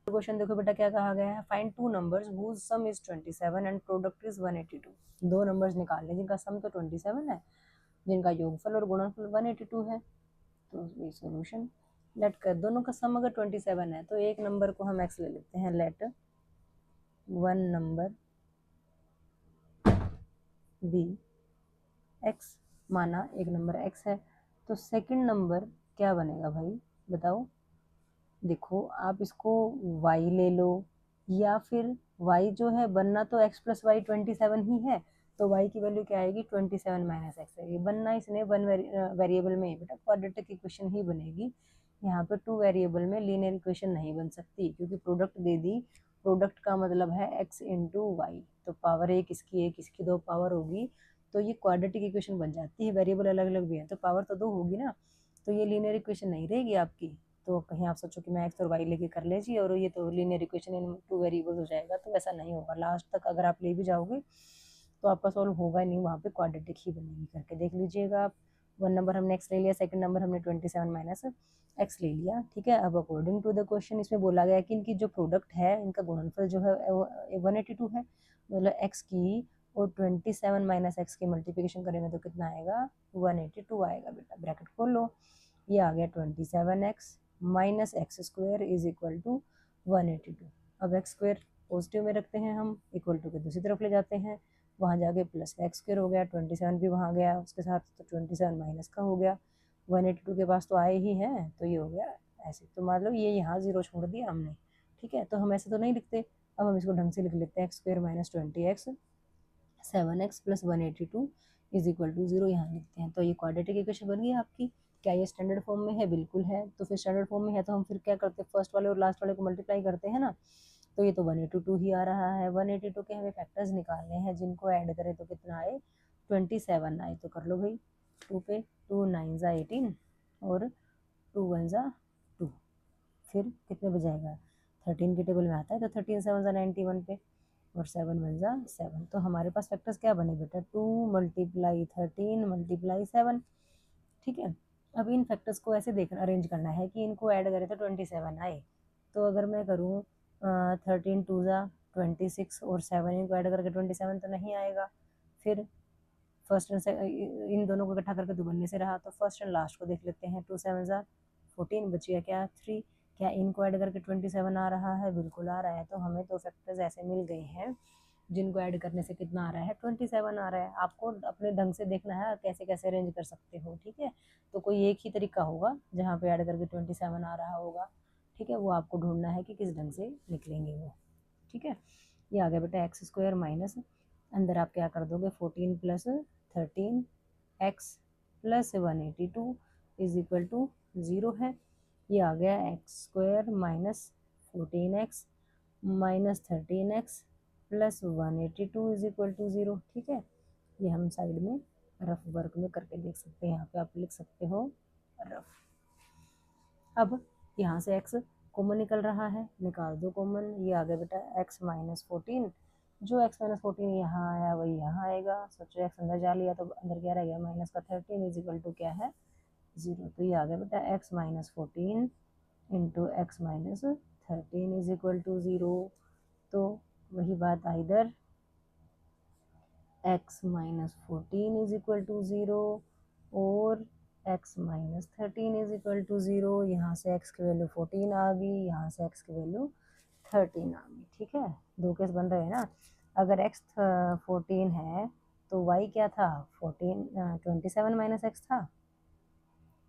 क्वेश्चन देखो बेटा क्या कहा गया है, find two numbers whose sum is 27 and product is 182। दो नंबर्स निकाल लें जिनका सम तो 27 है, जिनका योगफल और गुणनफल 182 है। तो ये सॉल्यूशन लेट कर, दोनों का सम अगर 27 है तो एक नंबर को हम x ले लेते हैं, let one number be x, माना एक नंबर x है, तो सेकंड नंबर क्या बनेगा भाई बताओ? देखो आप इसको y ले लो, या फिर y जो है बनना तो x प्लस वाई 27 ही है, तो y की वैल्यू क्या आएगी? 27 माइनस एक्स है। ये बनना इसने वन वेरिएबल में बेटा क्वाड्रेटिक इक्वेशन ही बनेगी। यहाँ पे टू वेरिएबल में लीनियर इक्वेशन नहीं बन सकती, क्योंकि प्रोडक्ट दे दी, प्रोडक्ट का मतलब है x इंटू वाई, तो पावर एक इसकी दो पावर होगी, तो ये क्वाड्रेटिक इक्वेशन बन जाती है। वेरिएबल अलग अलग भी है तो पावर तो दो होगी ना, तो ये लीनियर इक्वेशन नहीं रहेगी आपकी। तो कहीं आप सोचो कि मैं एक्स और वाई लेके कर लीजिए और ये तो linear equation in two variables हो जाएगा, तो ऐसा नहीं होगा। लास्ट तक अगर आप ले भी जाओगे तो आपका सॉल्व होगा नहीं, वहाँ पे क्वाड्रेटिक ही बनेगी। करके देख लीजिएगा आप। वन नंबर हमने एक्स ले लिया, सेकंड नंबर हमने 27 माइनस एक्स ले लिया, ठीक है। अब अकॉर्डिंग टू द क्वेश्चन इसमें बोला गया है कि इनकी जो प्रोडक्ट है इनका गुणनफल जो है 182 है, मतलब एक्स की और 27 माइनस एक्स की मल्टीप्लिकेशन करेंगे तो कितना आएगा 182 आएगा बेटा। ब्रैकेट खोल लो, ये आ गया 27x minus x square is equal to 182। अब एक्स स्क्वायर पॉजिटिव में रखते हैं हम, इक्वल टू के दूसरी तरफ ले जाते हैं, वहाँ जाके प्लस एक्स स्क्वायर हो गया, 27 भी वहाँ गया उसके साथ, तो 27 माइनस का हो गया, 182 के पास तो आए ही हैं, तो ये हो गया ऐसे। तो मान लो ये यहाँ जीरो छोड़ दिया हमने, ठीक है। तो हम ऐसे तो नहीं लिखते, अब हम इसको ढंग से लिख लेते हैं, x square minus 20x 7x plus 182 is equal to 0 यहाँ लिखते हैं। तो ये क्वाड्रेटिक इक्वेशन बन गई आपकी। क्या ये स्टैंडर्ड फॉर्म में है? बिल्कुल है। तो फिर स्टैंडर्ड फॉर्म में है तो हम फिर क्या करते हैं, फर्स्ट वाले और लास्ट वाले को मल्टीप्लाई करते हैं ना। तो ये तो 182 ही आ रहा है, 182 के हमें फैक्टर्स निकालने हैं जिनको ऐड करें तो कितना आए 27 आए। तो कर लो भाई, 2 पे 2 9 ज़ा 18 और 2 1 ज़ा 2, फिर कितने बजाएगा 13 के टेबल में आता है तो 13 7 ज़ा 91 पे और 7 1 ज़ा 7। तो हमारे पास फैक्टर्स क्या बने बेटा 2 मल्टीप्लाई 13 मल्टीप्लाई 7, ठीक है। अब इन फैक्टर्स को ऐसे देखना, अरेंज करना है कि इनको ऐड करें तो 27 आए। तो अगर मैं करूँ 13 2 ज़ा 26 और 7 इनको ऐड करके 27 तो नहीं आएगा। फिर फर्स्ट एंड इन दोनों को इकट्ठा करके 2 बनने से रहा, तो फर्स्ट एंड लास्ट को देख लेते हैं। 2 7 ज़ा 14 बचिए क्या 3, क्या इनको ऐड करके 27 आ रहा है? बिल्कुल आ रहा है। तो हमें तो फैक्टर्स ऐसे मिल गए हैं जिनको ऐड करने से कितना आ रहा है 27 आ रहा है। आपको अपने ढंग से देखना है कैसे कैसे अरेंज कर सकते हो, ठीक है। तो कोई एक ही तरीका होगा जहाँ पे ऐड करके 27 आ रहा होगा, ठीक है। वो आपको ढूंढना है कि किस ढंग से निकलेंगे वो, ठीक है। ये आ गया बेटा एक्स स्क्वायर माइनस, अंदर आप क्या कर दोगे 14 plus 13 x plus 182 is equal to 0 है। ये आ गया x square minus 14x minus 13x plus 182 is equal to 0, ठीक है। ये हम साइड में रफ वर्क में करके देख सकते हैं, यहाँ पे आप लिख सकते हो रफ। अब यहाँ से x कॉमन निकल रहा है, निकाल दो कॉमन, ये आ गया बेटा x माइनस 14, जो x माइनस 14 यहाँ आया वही यहाँ आएगा। सोचो x अंदर जा लिया तो अंदर क्या रह गया माइनस का 13 इज इक्वल टू क्या है 0। तो ये आ गया बेटा x minus 14 into x minus 13 is equal to 0। तो वही बात इधर x minus 14 is equal to 0 और x minus 13 is equal to 0। यहाँ से x की वैल्यू 14 आ गई, यहाँ से x की वैल्यू 13 आ गई, ठीक है। दो केस बन रहे हैं ना। अगर x 14 है तो y क्या था 27 माइनस एक्स था,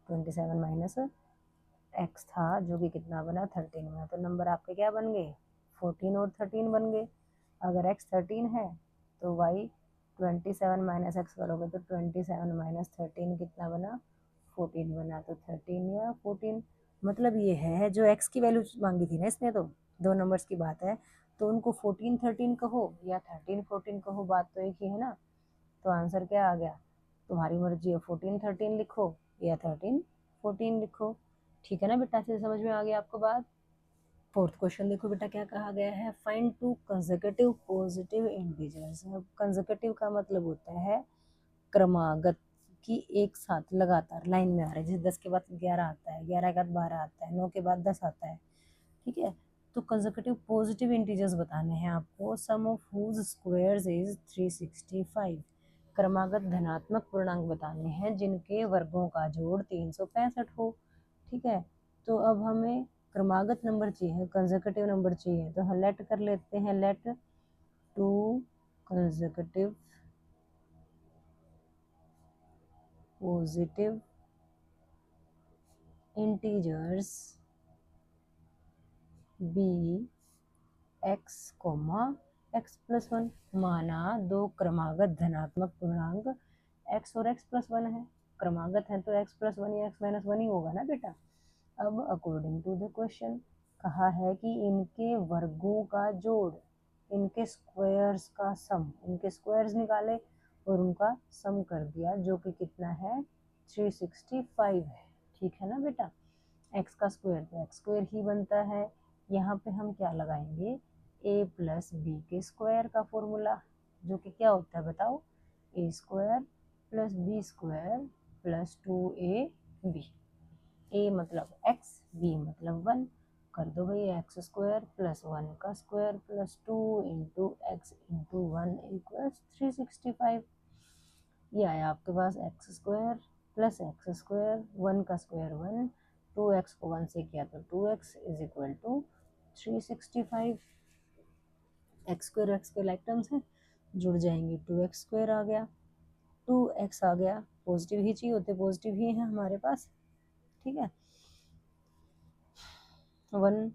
27 माइनस एक्स था जो कि कितना बना 13 बना। तो नंबर आपके क्या बन गए 14 और 13 बन गए। अगर x 13 है तो y 27 माइनस एक्स करोगे तो 27 माइनस 13 कितना बना 14 बना। तो 13 या 14 मतलब ये है जो x की वैल्यू मांगी थी ना इसने, तो दो नंबर्स की बात है, तो उनको 14 13 कहो या 13 14 कहो, बात तो एक ही है ना। तो आंसर क्या आ गया, तुम्हारी मर्जी है 14 13 लिखो या 13 14 लिखो, ठीक है ना बेटा। अच्छे से समझ में आ गया आपको बात। फोर्थ क्वेश्चन देखो बेटा क्या कहा गया है, find to consecutive positive integers. अब कंसेक्यूटिव का मतलब होता है क्रमागत, कि एक साथ लगातार लाइन में आ रहे हैं। जैसे 10 के बाद 11 आता है, 11 के बाद 12 आता है, 9 के बाद 10 आता है, ठीक है। तो कंसेक्यूटिव पॉजिटिव इंटीजर्स बताने हैं आपको, सम ऑफ हुज स्क्वायर्स इज 365। क्रमागत धनात्मक पूर्णांक बताने हैं जिनके वर्गों का जोड़ 365 हो, ठीक है। तो अब हमें क्रमागत नंबर चाहिए, कंसेक्यूटिव नंबर चाहिए, तो हम लेट कर लेते हैं, let two consecutive positive integers be x comma x plus 1। माना दो क्रमागत धनात्मक पूर्णांक x और x प्लस 1 है। क्रमागत है तो x प्लस 1 या x माइनस 1 ही होगा ना बेटा। अब अकॉर्डिंग टू द क्वेश्चन कहा है कि इनके वर्गों का जोड़, इनके स्क्वायर्स का सम, इनके स्क्वायर्स निकाले और उनका सम कर दिया जो कि कितना है 365 है, ठीक है ना बेटा। x का स्क्वायर तो x स्क्वायर ही बनता है। यहाँ पे हम क्या लगाएंगे a प्लस बी के स्क्वायर का फॉर्मूला, जो कि क्या होता है बताओ, a square plus b square plus 2ab, a मतलब एक्स, बी मतलब 1, कर दो भाई एक्स स्क्वायर प्लस 1 का square plus 2 into x into 1 equals 365। ये आया आपके पास x square plus x square, 1 का स्क्वायर 1, 2x को 1 से किया तो 2x is equal to 365। X square like terms है, जुड़ जाएंगे, 2x स्क्वायर आ गया, 2x आ गया, पॉजिटिव ही चाहिए होते, पॉजिटिव ही है हमारे पास, ठीक है। 1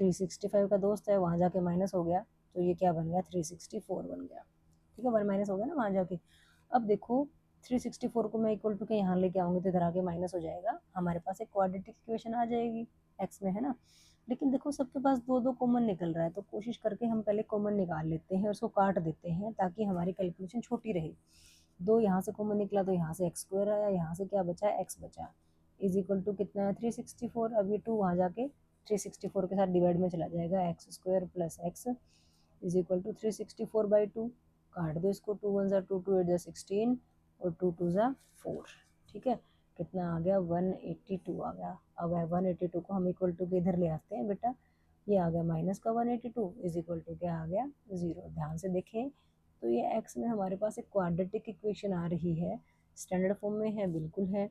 365 का दोस्त है, वहाँ जाके माइनस हो गया तो ये क्या बन गया 364 बन गया, ठीक है, 1 माइनस हो गया ना वहाँ जाके। अब देखो 364 को मैं इक्वल टू के यहाँ लेके आऊँगी तो इधर आके माइनस हो जाएगा, हमारे पास एक क्वाड्रेटिक इक्वेशन आ जाएगी एक्स में, है ना। लेकिन देखो सबके पास दो दो कॉमन निकल रहा है, तो कोशिश करके हम पहले कॉमन निकाल लेते हैं, उसको काट देते हैं ताकि हमारी कैलकुलेशन छोटी रहे। दो यहाँ से कॉमन निकला तो यहाँ से एक्स स्क्वायर आया, यहाँ से क्या बचा एक्स बचा, इज इक्वल टू कितना है 364। अब ये 2 वहाँ जाके 364 के साथ डिवाइड में चला जाएगा, x square plus x is equal to 364/2, काट दो इसको, 2 1 2, 2 8 16 और 2 2 4, ठीक है। कितना आ गया 182 आ गया। अब 182 को हम इक्वल टू के इधर ले आते हैं बेटा, ये आ गया माइनस का 182 इज इक्वल टू क्या आ गया 0। ध्यान से देखें तो ये एक्स में हमारे पास एक क्वाड्रेटिक इक्वेशन आ रही है, स्टैंडर्ड फॉर्म में है, बिल्कुल है।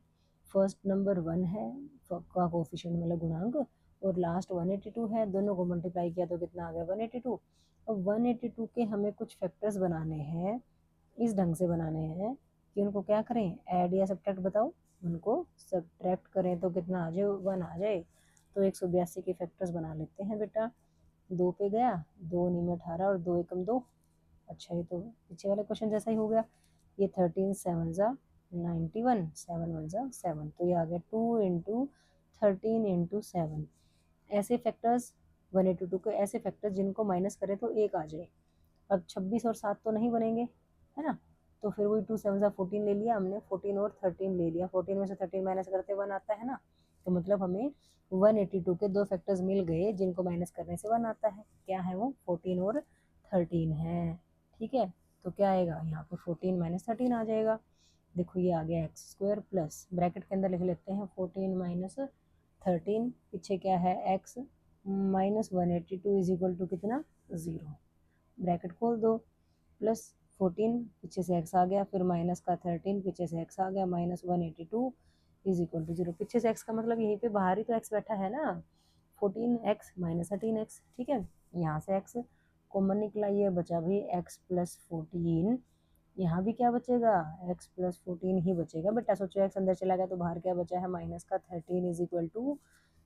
फर्स्ट नंबर 1 है का कोफिशिएंट मतलब गुणांक, और लास्ट 182 है, दोनों को मल्टीप्लाई किया तो कितना आ गया 182। अब 182 के हमें कुछ फैक्टर्स बनाने हैं, इस ढंग से बनाने हैं कि उनको क्या करें, ऐड या सब्ट्रैक्ट बताओ, उनको सब्ट्रैक्ट करें तो कितना आ जाए 1 आ जाए। तो 182 के फैक्टर्स बना लेते हैं बेटा, 2 पे गया, 2 नी में 18 और 2 एकम 2। अच्छा ये तो पीछे वाले क्वेश्चन जैसा ही हो गया, ये 13 7 ज़ा 91, 7 1 ज़ा 7, तो ये आ गया 2 इंटू 13 इंटू 7। ऐसे फैक्टर्स 182 के ऐसे फैक्टर्स जिनको माइनस करें तो एक आ जाए। अब 26 और 7 तो नहीं बनेंगे, है ना, तो फिर वही 2 7 ज़ा 14 ले लिया हमने, 14 और 13 ले लिया, 14 में से 13 माइनस करते 1 आता है ना, तो मतलब हमें 182 के दो फैक्टर्स मिल गए जिनको माइनस करने से 1 आता है। क्या है वो 14 और 13 है, ठीक है। तो क्या आएगा यहाँ पर 14 माइनस 13 आ जाएगा। देखो ये आ गया एक्स स्क्वायर प्लस ब्रैकेट के अंदर लिख लेते हैं 14 माइनस 13, पीछे क्या है x minus 182 is equal to कितना 0, ब्रैकेट खोल दो, प्लस 14 पीछे से एक्स आ गया, फिर माइनस का 13 पीछे से एक्स आ गया, माइनस 182 इज इक्वल टू 0। पीछे से एक्स का मतलब यहीं पे बाहर ही तो एक्स बैठा है ना, 14x माइनस 13x, ठीक है। यहाँ से एक्स कॉमन निकला, ये बचा भी एक्स प्लस 14, यहाँ भी क्या बचेगा x प्लस 14 ही बचेगा बेटा। सोचो x अंदर चला गया तो बाहर क्या बचा है माइनस का 13 इज इक्वल टू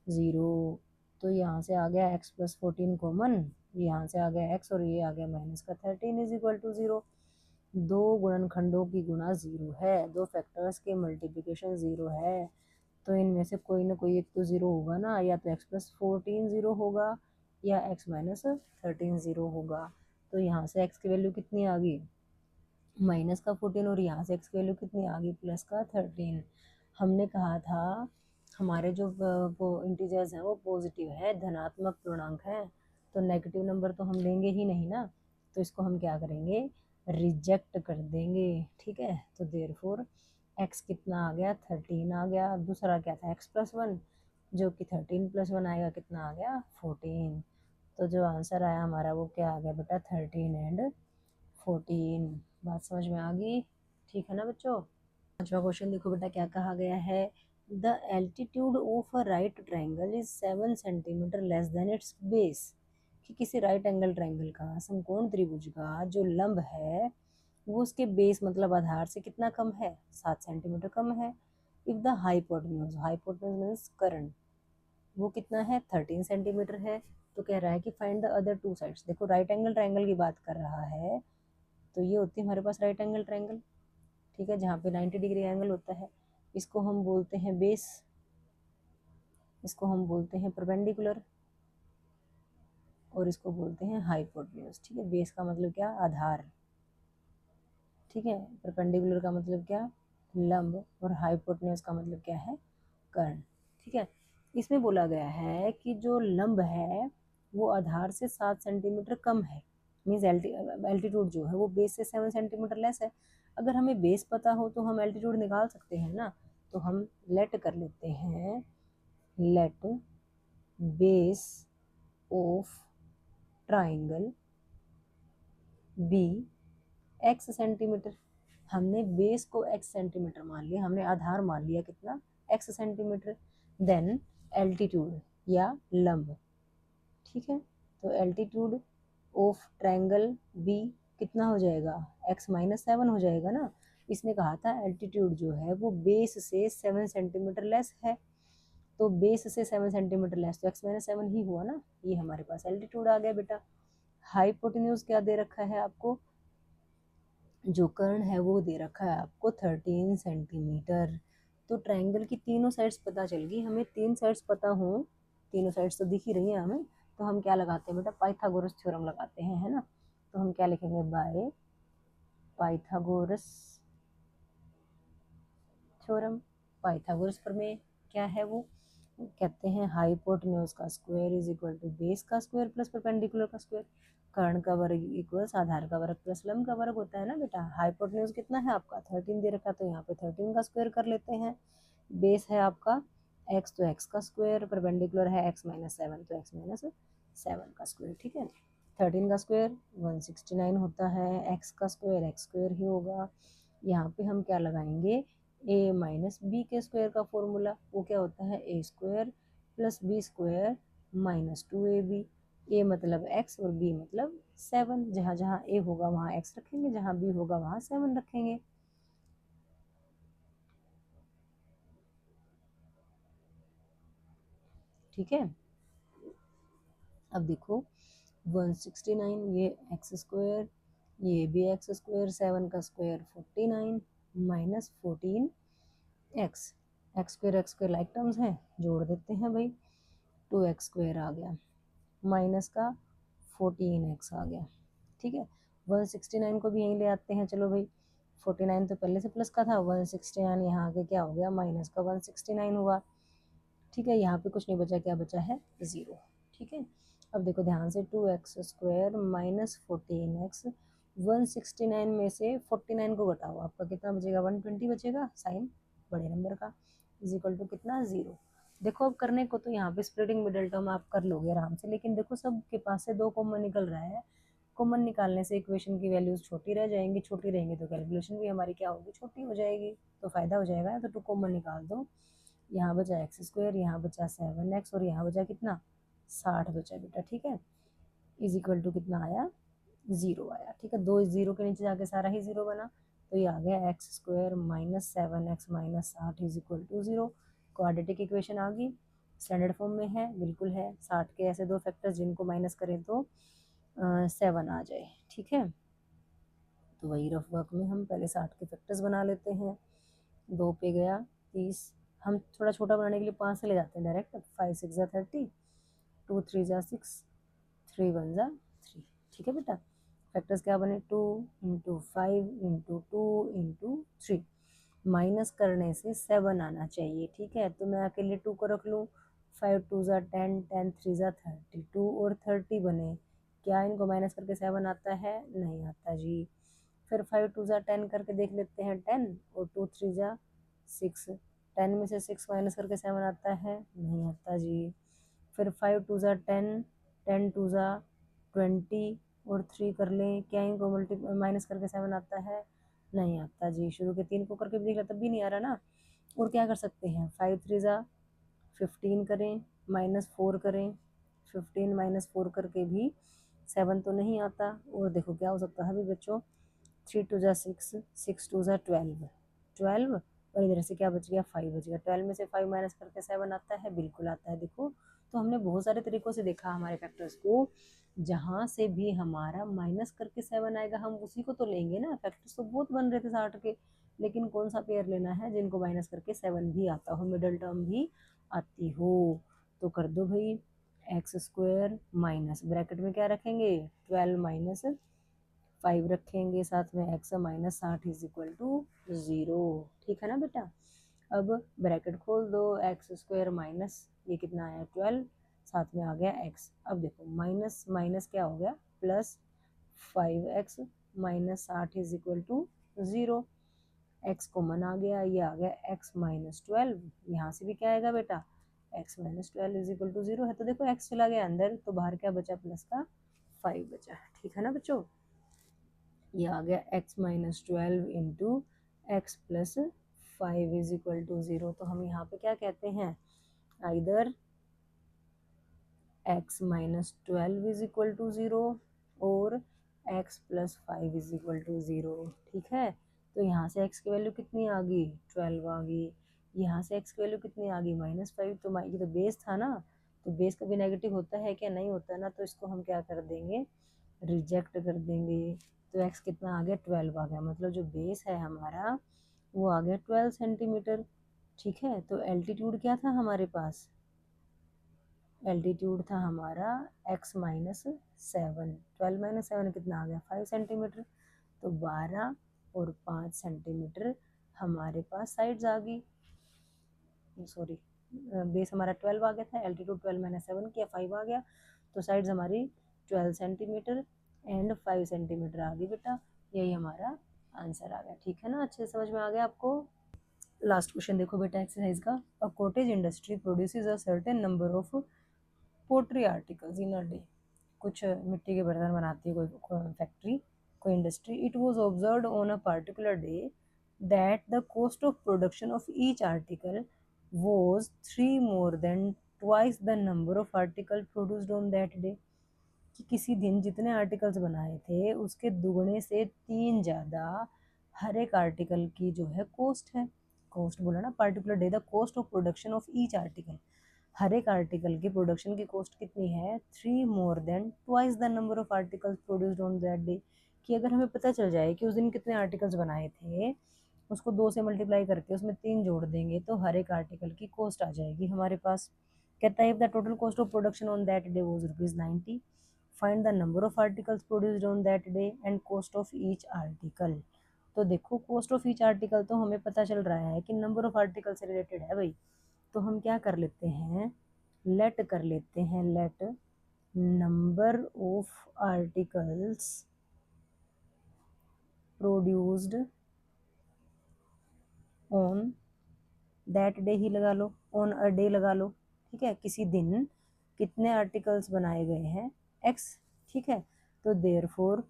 0। तो यहाँ से आ गया x प्लस 14 कॉमन, यहाँ से आ गया x और ये आ गया माइनस का 13 इज इक्वल टू 0। दो गुणनखंडों की गुणा 0 है, दो फैक्टर्स के मल्टीप्लिकेशन 0 है, तो इनमें से कोई ना कोई एक तो 0 होगा ना, या तो x प्लस 14 0 होगा या x माइनस 13 0 होगा। तो यहाँ से x की वैल्यू कितनी आ गई माइनस का 14, और यहाँ से x की वैल्यू कितनी आ गई प्लस का 13। हमने कहा था हमारे जो वो इंटीजर्स हैं वो पॉजिटिव है, धनात्मक पूर्णांक है, तो नेगेटिव नंबर तो हम लेंगे ही नहीं ना, तो इसको हम क्या करेंगे रिजेक्ट कर देंगे, ठीक है। तो देयरफॉर x कितना आ गया 13 आ गया, दूसरा क्या था x प्लस 1 जो कि 13 प्लस 1 आएगा कितना आ गया 14। तो जो आंसर आया हमारा वो क्या आ गया बेटा 13 एंड 14। बात समझ में आ गई, ठीक है ना बच्चों। पांचवा क्वेश्चन देखो बेटा क्या कहा गया है, the altitude of a right triangle is 7 centimetre less than it's base, कि किसी राइट एंगल ट्राइंगल का समकोण त्रिभुज का जो लंब है वो उसके बेस मतलब आधार से कितना कम है 7 सेंटीमीटर कम है। इफ द हाइपोटेन्यूज मीन्स कर्ण वो कितना है 13 सेंटीमीटर है, तो कह रहा है कि find the other two sides. देखो राइट एंगल ट्राइंगल की बात कर रहा है, तो ये होती है हमारे पास राइट एंगल ट्राइंगल, ठीक है, जहाँ पे 90 डिग्री एंगल होता है, इसको हम बोलते हैं बेस, इसको हम बोलते हैं परपेंडिकुलर, और इसको बोलते हैं हाइपोटेन्यूज, ठीक है। बेस का मतलब क्या आधार, ठीक है, परपेंडिकुलर का मतलब क्या लंब, और हाइपोटेन्यूज का मतलब क्या है कर्ण, ठीक है। इसमें बोला गया है कि जो लंब है वो आधार से 7 सेंटीमीटर कम है, मीन्स एल्टीट्यूड जो है वो बेस से 7 सेंटीमीटर लेस है। अगर हमें बेस पता हो तो हम एल्टीट्यूड निकाल सकते हैं ना, तो हम लेट कर लेते हैं let base of triangle be x centimetre. हमने बेस को एक्स सेंटीमीटर मान लिया, हमने आधार मान लिया कितना, एक्स सेंटीमीटर। देन एल्टीट्यूड या लंब, ठीक है, तो एल्टीट्यूड ऑफ ट्रायंगल बी कितना हो जाएगा, x-7 हो जाएगा ना। इसने कहा था एल्टीट्यूड जो है वो बेस से 7 सेंटीमीटर लेस है, तो बेस से 7 सेंटीमीटर लेस तो x-7 ही हुआ ना, ये हमारे पास एल्टीट्यूड आ गया बेटा। हाइपोटेन्यूज क्या दे रखा है आपको, जो कर्ण है वो दे रखा है आपको 13 सेंटीमीटर। तो ट्रायंगल की तीनों साइड्स पता चल गई हमें, तीन साइड्स पता हो, तीनों साइड्स तो दिख ही रही है हमें, तो हम क्या लगाते हैं बेटा, पाइथागोरस थ्योरम लगाते हैं, है ना। तो हम क्या लिखेंगे, बाय पाइथागोरस थ्योरम। पाइथागोरस प्रमेय क्या है वो, कहते हैं हाइपोटेन्यूज का square is equal to base का स्क्वायर प्लस परपेंडिकुलर का स्क्वायर। कर्ण का वर्ग इक्वल्स आधार का वर्ग प्लस लंब का वर्ग होता है ना बेटा। हाइपोटेन्यूज कितना है आपका 13 दे रखा, तो यहाँ पे 13 का स्क्वायर कर लेते हैं। बेस है आपका x, तो x का स्क्वायर, परपेंडिकुलर है x-7 तो x-7 का स्क्वायर, ठीक है। 13 का स्क्वायर 169 होता है, x का स्क्वायर x स्क्वायर ही होगा। यहाँ पे हम क्या लगाएंगे, a माइनस बी के स्क्वायर का फॉर्मूला, वो क्या होता है a square plus b square minus 2ab। a मतलब x और b मतलब 7, जहाँ जहाँ a होगा वहाँ x रखेंगे, जहाँ b होगा वहाँ 7 रखेंगे, ठीक है। अब देखो 169 ये एक्स स्क्वायर, ये भी एक्स स्क्वायर, 7 का square 49 minus 14 x, x square like terms हैं, जोड़ देते हैं भाई, 2x स्क्वायर आ गया माइनस का 14x आ गया, ठीक है। 169 को भी यहीं ले आते हैं, चलो भाई 49 तो पहले से प्लस का था, 169 यहाँ आके क्या हो गया, माइनस का 169 हुआ, ठीक है। यहाँ पे कुछ नहीं बचा, क्या बचा है, 0, ठीक है। अब देखो ध्यान से, 2x स्क्वायर माइनस 14x, 169 में से 49 को घटाओ, आपका कितना बचेगा, 120 बचेगा, साइन बड़े नंबर का, इज इक्वल टू कितना, 0। देखो अब करने को तो यहाँ पे स्प्लिटिंग मिडल टर्म आप कर लोगे आराम से, लेकिन देखो सबके पास से 2 कॉमन निकल रहा है, कॉमन निकालने से इक्वेशन की वैल्यूज छोटी रह जाएंगी, छोटी रहेंगी तो कैलकुलेशन भी हमारी क्या होगी, छोटी हो जाएगी, तो फायदा हो जाएगा। तो 2 कॉमन निकाल दो, यहाँ बचा एक्स स्क्वायर, यहाँ बचा 7x और यहाँ बचा कितना, 60 बचा बेटा, ठीक है। इज इक्वल टू कितना आया, 0 आया, ठीक है। 2 0 के नीचे जाके सारा ही 0 बना, तो ये आ गया x square minus 7x minus 60 is equal to 0। Quadratic equation आ गई, स्टैंडर्ड फॉर्म में है, बिल्कुल है। 60 के ऐसे दो फैक्टर्स जिनको माइनस करें तो 7 आ जाए, ठीक है। तो वही रफ वर्क में हम पहले 60 के फैक्टर्स बना लेते हैं, 2 पे गया 30, हम थोड़ा छोटा बनाने के लिए 5 से ले जाते हैं डायरेक्ट, 5 6 जा 30, 2 3 जा 6, 3 1 जा 3, ठीक है बेटा। फैक्टर्स क्या बने, 2 इंटू 5 इंटू 2 इंटू 3, माइनस करने से 7 आना चाहिए, ठीक है। तो मैं अकेले 2 को रख लूँ, 5 2 जा 10, 10 3 जा 32 और 30 बने, क्या इनको माइनस करके 7 आता है, नहीं आता जी। फिर 5 2 जा 10 करके देख लेते हैं, 10 और 2 3 जा 6, 10 में से 6 माइनस करके 7 आता है, नहीं आता जी। फिर 5 2 जा 10, 10 2 जा 20 और 3 कर लें, क्या इनको माइनस करके 7 आता है, नहीं आता जी। शुरू के 3 को करके भी देख लिया तब भी नहीं आ रहा ना। और क्या कर सकते हैं, 5 3 जा 15 करें, माइनस 4 करें, 15 माइनस 4 करके भी 7 तो नहीं आता। और देखो क्या हो सकता है अभी बच्चों, 3 2 जा 6, 6 2 जा 12, 12 और इधर से क्या बच गया, 5 बच गया। 12 में से 5 माइनस करके 7 आता है, बिल्कुल आता है। देखो तो हमने बहुत सारे तरीकों से देखा हमारे फैक्टर्स को, जहाँ से भी हमारा माइनस करके 7 आएगा हम उसी को तो लेंगे ना। फैक्टर्स तो बहुत बन रहे थे 60 के, लेकिन कौन सा पेयर लेना है जिनको माइनस करके 7 भी आता हो, मिडल टर्म भी आती हो। तो कर दो भाई, एक्स स्क्वायर माइनस ब्रैकेट में क्या रखेंगे, 12 माइनस 5 रखेंगे, साथ में x minus 60 is equal to 0, ठीक है ना बेटा। अब ब्रैकेट खोल दो, एक्स स्क्वायर माइनस ये कितना आया 12, साथ में आ गया एक्स। अब देखो माइनस माइनस क्या हो गया, plus 5x minus 60 is equal to 0, x common आ गया, ये आ गया एक्स माइनस 12, यहाँ से भी क्या आएगा बेटा, x minus 12 is equal to 0 है। तो देखो x चला गया अंदर, तो बाहर क्या बचा, प्लस का 5 बचा। ठीक है ना बच्चों, ये आ गया x minus 12 into x plus 5 is equal to 0। तो हम यहाँ पे क्या कहते हैं, either x minus 12 is equal to 0 और x plus 5 is equal to 0। ठीक है, तो यहाँ से x की वैल्यू कितनी आ गई, 12 आ गई। यहाँ से x की वैल्यू कितनी आ गई, -5। तो ये तो बेस था ना, तो बेस कभी नेगेटिव होता है क्या, नहीं होता ना, तो इसको हम क्या कर देंगे, रिजेक्ट कर देंगे। तो x कितना आ गया, 12 आ गया, मतलब जो बेस है हमारा वो आ गया 12 सेंटीमीटर। ठीक है, तो एल्टीट्यूड क्या था हमारे पास, एल्टीट्यूड था हमारा x माइनस 7। 12 माइनस 7 कितना आ गया, 5 सेंटीमीटर। तो 12 और 5 सेंटीमीटर हमारे पास साइड्स आ गई, सॉरी बेस हमारा 12 आ गया था, एल्टीट्यूड 12 माइनस 7 किया, 5 आ गया, तो साइड्स हमारी 12 सेंटीमीटर एंड 5 सेंटीमीटर आ गई बेटा। यही हमारा आंसर आ गया। ठीक है ना, अच्छे से समझ में आ गया आपको। लास्ट क्वेश्चन देखो बेटा एक्सरसाइज का, a cottage industry produces a certain number of pottery articles in a day. कुछ मिट्टी के बर्तन बनाती है कोई फैक्ट्री, कोई industry. It was observe on a particular day that the cost of production of each article was 3 more than twice the number of article produced on that day। कि किसी दिन जितने आर्टिकल्स बनाए थे उसके दुगने से 3 ज़्यादा हर एक आर्टिकल की जो है कॉस्ट है। कॉस्ट बोला ना, particular day the cost of production of each article, हर एक आर्टिकल की प्रोडक्शन की कॉस्ट कितनी है, 3 more than twice the number of articles produced on that day. कि अगर हमें पता चल जाए कि उस दिन कितने आर्टिकल्स बनाए थे, उसको 2 से मल्टीप्लाई करके उसमें 3 जोड़ देंगे तो हर एक आर्टिकल की कॉस्ट आ जाएगी हमारे पास। कहता है if the total cost of production on that day was ₹90, find the number of articles produced on that day and cost of each article. तो देखो कॉस्ट ऑफ ईच आर्टिकल तो हमें पता चल रहा है कि नंबर ऑफ आर्टिकल से रिलेटेड है भाई, तो हम क्या कर लेते हैं, लेट कर लेते हैं, let number of articles produced on that day ही लगा लो, ऑन अ डे लगा लो। ठीक है, किसी दिन कितने आर्टिकल्स बनाए गए हैं, x। ठीक है, तो therefore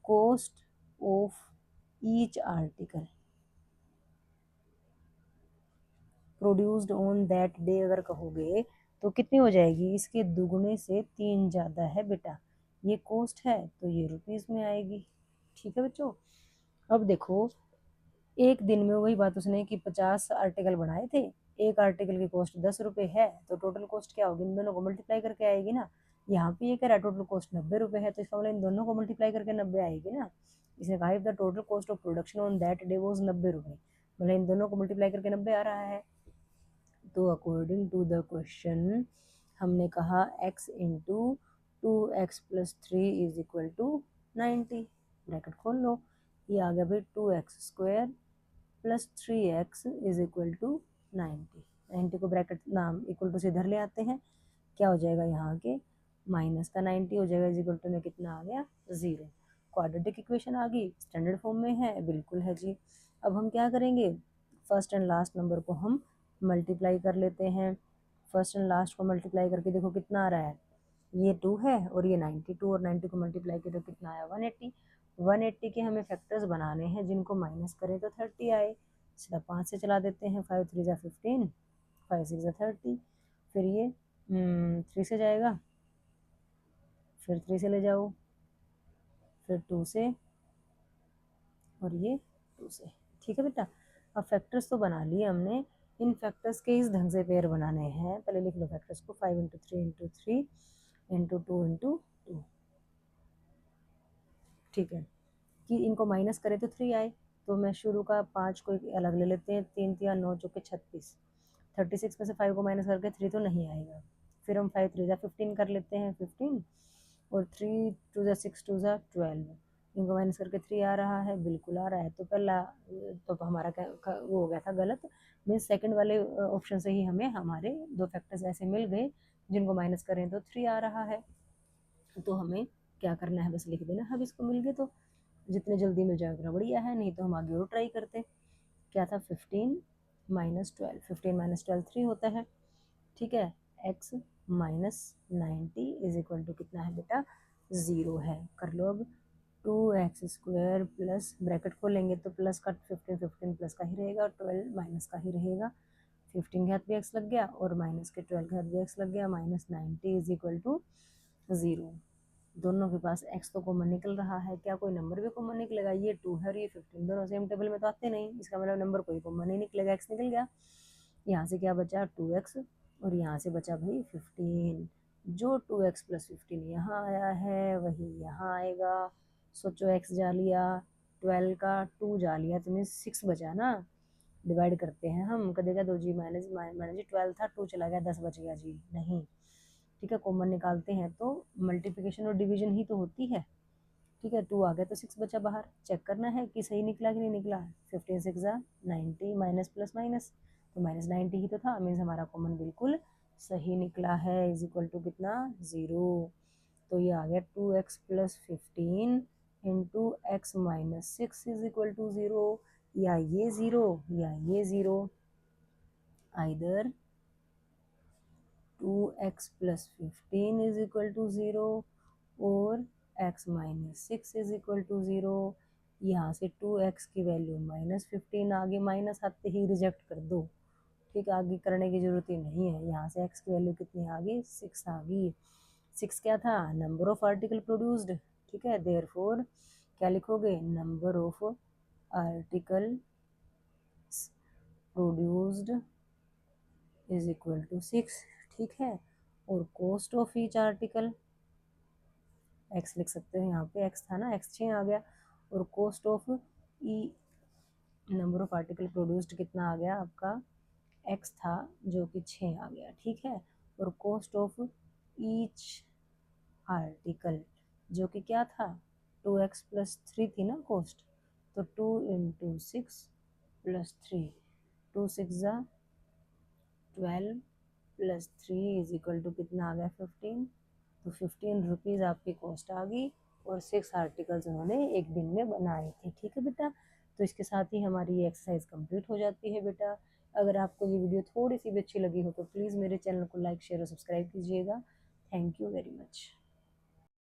cost of each article produced on that day अगर कहोगे तो कितनी हो जाएगी, इसके दुगने से 3 ज़्यादा है बेटा, ये कॉस्ट है तो ये रुपीज़ में आएगी। ठीक है बच्चों, अब देखो एक दिन में वही बात उसने कि 50 आर्टिकल बनाए थे, एक आर्टिकल की कॉस्ट 10 रुपये है, तो टोटल कॉस्ट क्या होगी, इन दोनों को मल्टीप्लाई करके आएगी ना। यहाँ पे ये कह रहा है टोटल कॉस्ट 90 रुपये है, तो इसका मतलब इन दोनों को मल्टीप्लाई करके 90 आएगी ना। इसने कहा if the total cost of production on that day was 90 रुपये, मतलब इन दोनों को मल्टीप्लाई करके 90 आ रहा है। तो अकॉर्डिंग टू द क्वेश्चन हमने कहा x into 2x plus 3 is equal to 90। Bracket खोल लो, ये आ गया भाई 2x² plus 3x is equal to 90। 90 को ब्रैकेट नाम इक्वल टू से इधर ले आते हैं, क्या हो जाएगा यहाँ के माइनस का 90 हो जाएगा, इज इक्वल टू में कितना आ गया 0। क्वाड्रेटिक इक्वेशन आ गई, स्टैंडर्ड फॉर्म में है, बिल्कुल है जी। अब हम क्या करेंगे, फर्स्ट एंड लास्ट नंबर को हम मल्टीप्लाई कर लेते हैं। फर्स्ट एंड लास्ट को मल्टीप्लाई करके देखो कितना आ रहा है, ये 2 है और ये 92, और 90 को मल्टीप्लाई किया तो कितना आया 180। 180 के हमें फैक्टर्स बनाने हैं जिनको माइनस करें तो 30 आए, सीधा 5 से चला देते हैं, 5 3 ज़ा 15, 5 6 ज़ा 30, फिर ये 3 से जाएगा, फिर 3 से ले जाओ, फिर 2 से, और ये 2 से। ठीक है बेटा, अब फैक्टर्स तो बना लिए हमने, इन फैक्टर्स के इस ढंग से पेयर बनाने हैं। पहले लिख लो फैक्टर्स को, 5 इंटू 3 इंटू 3 इंटू 2 इंटू 2। ठीक है, कि इनको माइनस करें तो 3 आए, तो मैं शुरू का 5 को अलग ले लेते हैं, 3 3 9 चौके 36, 36 में से 5 को माइनस करके 3 तो नहीं आएगा। फिर हम 5 3 ज़ा 15 कर लेते हैं, 15, और 3 2 ज़ा 6 2 ज़ा 12, इनको माइनस करके 3 आ रहा है, बिल्कुल आ रहा है। तो पहला तो हमारा वो हो गया था गलत, मीन्स सेकंड वाले ऑप्शन से ही हमें हमारे दो फैक्टर्स ऐसे मिल गए जिनको माइनस करें तो 3 आ रहा है। तो हमें क्या करना है, बस लिख देना, अब इसको मिल गए तो जितने जल्दी मिल जाए उतना बढ़िया है, नहीं तो हम आगे और ट्राई करते। क्या था, 15 माइनस 12, 15 माइनस 12 3 होता है, ठीक है। x minus 90 is equal to कितना है बेटा, 0 है। कर लो अब, 2x² प्लस ब्रैकेट खोलेंगे तो प्लस का 15 15 प्लस का ही रहेगा, 12 माइनस का ही रहेगा। 15 के हाथ भी x लग गया और माइनस के 12 के हाथ भी x लग गया, माइनस 90 इज इक्वल टू 0। दोनों के पास x तो कॉमन निकल रहा है, क्या कोई नंबर भी कॉमन निकलेगा? ये 2 है और ये 15 दोनों सेम टेबल में तो आते नहीं, इसका मतलब नंबर कोई कॉमन नहीं निकलेगा, x निकल गया। यहाँ से क्या बचा, 2x, और यहाँ से बचा भाई 15। जो 2x प्लस 15 यहाँ आया है वही यहाँ आएगा। सोचो x जा लिया, 12 का 2 जा लिया तो मीन 6 बचा ना। डिवाइड करते हैं हम, कदेगा 2 जी माइनस माइनस जी, 12 था 2 चला गया 10 बच गया जी, नहीं। ठीक है, कॉमन निकालते हैं तो मल्टीप्लिकेशन और डिवीजन ही तो होती है। ठीक है, 2 आ गया तो 6 बचा बाहर, चेक करना है कि सही निकला कि नहीं निकला। 15 6 90, माइनस प्लस माइनस तो माइनस 90 ही तो था, मीन्स हमारा कॉमन बिल्कुल सही निकला है, इज इक्वल टू कितना, 0। तो ये आ गया 2x plus 15 into x minus 6 is equal to 0, या ये 0 या ये 0, either 2x plus 15 is equal to 0 और x minus 6 is equal to 0। यहाँ से 2x की वैल्यू माइनस 15, आगे माइनस आते ही रिजेक्ट कर दो। ठीक है, आगे करने की जरूरत ही नहीं है। यहाँ से x की वैल्यू कितनी आ गई, 6 आ गई। 6 क्या था, नंबर ऑफ आर्टिकल प्रोड्यूस्ड। ठीक है, देयरफॉर क्या लिखोगे, number of article produced is equal to 6। ठीक है, और cost of each article, x लिख सकते हो, यहाँ पे एक्स था ना, एक्स 6 आ गया, और cost of E number of article produced कितना आ गया आपका, एक्स था जो कि 6 आ गया। ठीक है, और कॉस्ट ऑफ ईच आर्टिकल जो कि क्या था, 2x प्लस 3 थी ना कॉस्ट, तो 2 into 6 plus 3, 2 6 12 plus 3 is equal to कितना आ गया, 15। तो 15 रुपीज़ आपकी कॉस्ट आ गई, और 6 आर्टिकल्स उन्होंने एक दिन में बनाए थे। ठीक है बेटा, तो इसके साथ ही हमारी ये एक्सरसाइज कंप्लीट हो जाती है बेटा। अगर आपको ये वीडियो थोड़ी सी भी अच्छी लगी हो तो प्लीज़ मेरे चैनल को लाइक शेयर और सब्सक्राइब कीजिएगा। Thank you very much.